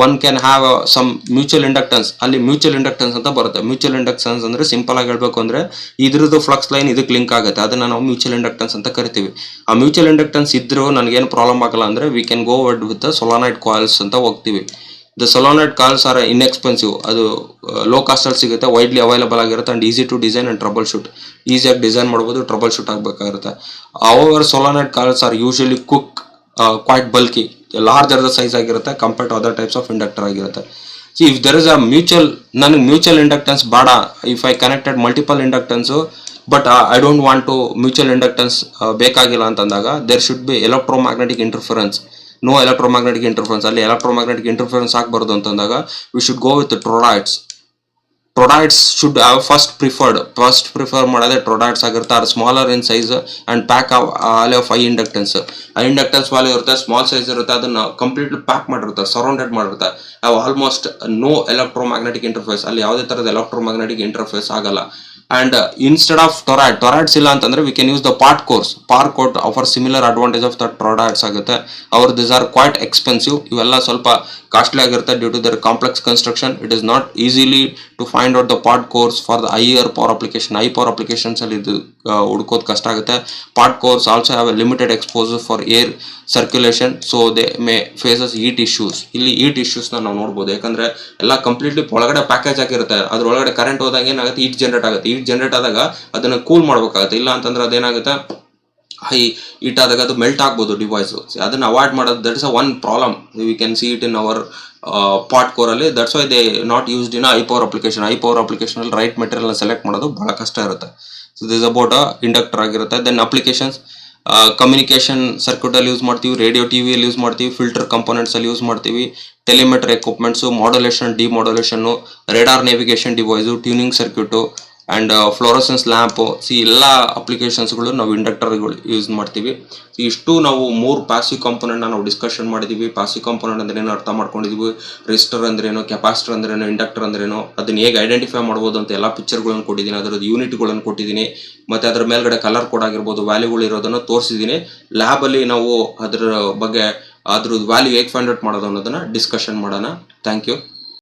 one can have some mutual inductance. ಅಲ್ಲಿ ಮ್ಯೂಚುವಲ್ ಇಂಡಕ್ಟೆನ್ಸ್ ಅಂತ ಬರುತ್ತೆ. ಮ್ಯೂಚುವಲ್ ಇಂಡಕ್ಟೆನ್ಸ್ ಅಂದ್ರೆ ಸಿಂಪಲ್ ಆಗಿ ಹೇಳ್ಬೇಕು ಅಂದ್ರೆ ಇದ್ರದ್ದು ಫ್ಲಕ್ಸ್ ಲೈನ್ ಇದಕ್ಕೆ ಲಿಂಕ್ ಆಗುತ್ತೆ, ಅದನ್ನ ನಾವು ಮ್ಯೂಚುವಲ್ ಇಂಡಕ್ಟೆನ್ಸ್ ಅಂತ ಕರಿತೀವಿ. ಆ ಮ್ಯೂಚುವಲ್ ಇಂಡಕ್ಟೆನ್ಸ್ ಇದ್ರೂ ನನಗೇನು ಪ್ರಾಬ್ಲಮ್ ಆಗಲ್ಲ ಅಂದ್ರೆ we can go word with solenoid coils ಅಂತ ಹೋಗ್ತೀವಿ. The solenoid coils are inexpensive, ಅದು ಲೋ ಕಾಸ್ಟ್ ಅಲ್ಲಿ ಸಿಗುತ್ತೆ, ವೈಡ್ಲಿ ಅವೈಲಬಲ್ ಆಗಿರುತ್ತೆ and easy to design and trouble shoot. ಈಸಿಯಾಗಿ ಡಿಸೈನ್ ಮಾಡ್ಬೋದು, ಟ್ರಬಲ್ ಶೂಟ್ ಆಗಬೇಕಾಗಿರುತ್ತೆ. Our solenoid coils are usually cook quite bulky, larger the size ಆಗಿರುತ್ತೆ compared to other types of inductor ಆಗಿರುತ್ತೆ. See if there is a mutual, ನನಗೆ mutual inductance ಬೇಡ, if I connected multiple inductance but I don't want to mutual inductance ಬೇಕಾಗಿಲ್ಲ ಅಂತಂದಾಗ there should be electromagnetic interference. No electromagnetic interference. ಅಲ್ಲಿ electromagnetic interference ಆಗಬಾರ್ದು ಅಂತಂದಾಗ we should go with toroids. Toroids should have first prefer ಮಾಡೋದೇ toroids ಆಗಿರುತ್ತೆ. Are smaller in size and pack value of inductance. Inductance value ಇರುತ್ತೆ, small size ಇರುತ್ತೆ, ಅದನ್ನ completely pack ಮಾಡಿರುತ್ತೆ, surrounded ಮಾಡಿರುತ್ತೆ. Almost no electromagnetic interface. ಅಲ್ಲಿ ಯಾವುದೇ ತರದ ಎಲೆಕ್ಟ್ರೋಮ್ಯಾಗ್ನೆಟಿಕ್ ಇಂಟರ್ಫೇಸ್ ಆಗಲ್ಲ. ಅಂಡ್ ಇನ್ಸ್ಟೆಡ್ ಆಫ್ ಟೊರಾಯ್ಡ್ಸ್ ಇಲ್ಲ ಅಂತಂದ್ರೆ we can use the part cores. Part court offer similar advantage of the toroids ಆಗುತ್ತೆ. ಅವ್ರ ದಿಸ್ ಆರ್ ಕ್ವೈಟ್ ಎಕ್ಸ್ಪೆನ್ಸಿವ್. ಇವೆಲ್ಲ ಸ್ವಲ್ಪ ಕಾಸ್ಟ್ಲಿ ಆಗಿರುತ್ತೆ due to their complex construction. It is not easily to find out the part cores for the higher power application. High power applications ಅಲ್ಲಿ ಇದು ಹುಡ್ಕೋದು ಕಷ್ಟ ಆಗುತ್ತೆ. Part cores also have a limited exposure for air circulation, so they may faces heat issues. ಇಲ್ಲಿ heat issues ನಾವು ನೋಡ್ಬೋದು, ಯಾಕಂದ್ರೆ ಎಲ್ಲ ಕಂಪ್ಲೀಟ್ಲಿ ಒಳಗಡೆ ಪ್ಯಾಕೇಜ್ ಆಗಿರುತ್ತೆ. ಅದ್ರೊಳಗಡೆ ಕರೆಂಟ್ ಹೋದಾಗ ಏನಾಗುತ್ತೆ, ಹೀಟ್ ಜನರೇಟ್ ಆಗುತ್ತೆ. ಹೀಟ್ ಜನರೇಟ್ ಆದಾಗ ಅದನ್ನ ಕೂಲ್ ಮಾಡ್ಬೇಕಾಗುತ್ತೆ. ಇಲ್ಲ ಅಂತಂದ್ರೆ ಅದೇನಾಗುತ್ತೆ, ಹೈ ಹೀಟ್ ಆದಾಗ ಅದು ಮೆಲ್ಟ್ ಆಗ್ಬೋದು ಡಿವೈಸ್. ಅದನ್ನ ಅವಾಯ್ಡ್ ಮಾಡೋದು, that is a one problem. We can see it in our part core ಅಲ್ಲಿ. That's why they not used in high power application. High power application ಅಲ್ಲಿ ರೈಟ್ ಮೆಟೀರಿಯಲ್ ಸೆಲೆಕ್ಟ್ ಮಾಡೋದು ಬಹಳ ಕಷ್ಟ ಇರುತ್ತೆ. So this about inductor ಆಗಿರುತ್ತೆ. Then applications, communication circuit ಅಲ್ಲಿ use ಮಾಡ್ತೀವಿ, radio ಟಿವಿಯಲ್ಲಿ ಯೂಸ್ ಮಾಡ್ತೀವಿ, ಫಿಲ್ಟರ್ ಕಂಪೋನೆಂಟ್ಸ್ ಅಲ್ಲಿ ಯೂಸ್ ಮಾಡ್ತೀವಿ, telemetry equipments, modulation demodulation, radar navigation device, tuning circuit and fluorescence lamp. ಇವೆಲ್ಲ ಅಪ್ಲಿಕೇಶನ್ಸ್ಗಳು ನಾವು ಇಂಡಕ್ಟರ್ಗಳು ಯೂಸ್ ಮಾಡ್ತೀವಿ. ಇಷ್ಟು ನಾವು 3 ಪ್ಯಾಸಿವ್ ಕಾಂಪೋನೆಂಟ್ ನಾವು ಡಿಸ್ಕಷನ್ ಮಾಡಿದೀವಿ. ಪ್ಯಾಸಿವ್ ಕಾಂಪೋನೆಂಟ್ ಅಂದ್ರೆ ಏನು ಅರ್ಥ ಮಾಡ್ಕೊಂಡಿದೀವಿ, ರೆಸಿಸ್ಟರ್ ಅಂದ್ರೇನು, ಕೆಪಾಸಿಟರ್ ಅಂದ್ರೇನು, ಇಂಡಕ್ಟರ್ ಅಂದ್ರೇನು, ಅದನ್ನ ಹೇಗೆ ಐಡೆಂಟಿಫೈ ಮಾಡ್ಬೋದು ಅಂತ ಎಲ್ಲ ಪಿಕ್ಚರ್ಗಳನ್ನು ಕೊಟ್ಟಿದ್ದೀನಿ, ಅದರದ್ದು ಯೂನಿಟ್ಗಳನ್ನು ಕೊಟ್ಟಿದ್ದೀನಿ, ಮತ್ತೆ ಅದರ ಮೇಲ್ಗಡೆ ಕಲರ್ ಕೋಡ್ ಆಗಿರ್ಬೋದು, ವ್ಯಾಲ್ಯೂಗಳು ಇರೋದನ್ನು ತೋರಿಸಿದ್ದೀನಿ. ಲ್ಯಾಬ್ ಅಲ್ಲಿ ನಾವು ಅದರ ಬಗ್ಗೆ ಅದ್ರದ್ದು ವ್ಯಾಲ್ಯೂ ಹೇಗೆ ಫೈಂಡ್ ಔಟ್ ಮಾಡೋದು ಅನ್ನೋದನ್ನ ಡಿಸ್ಕಷನ್ ಮಾಡೋಣ. Thank you.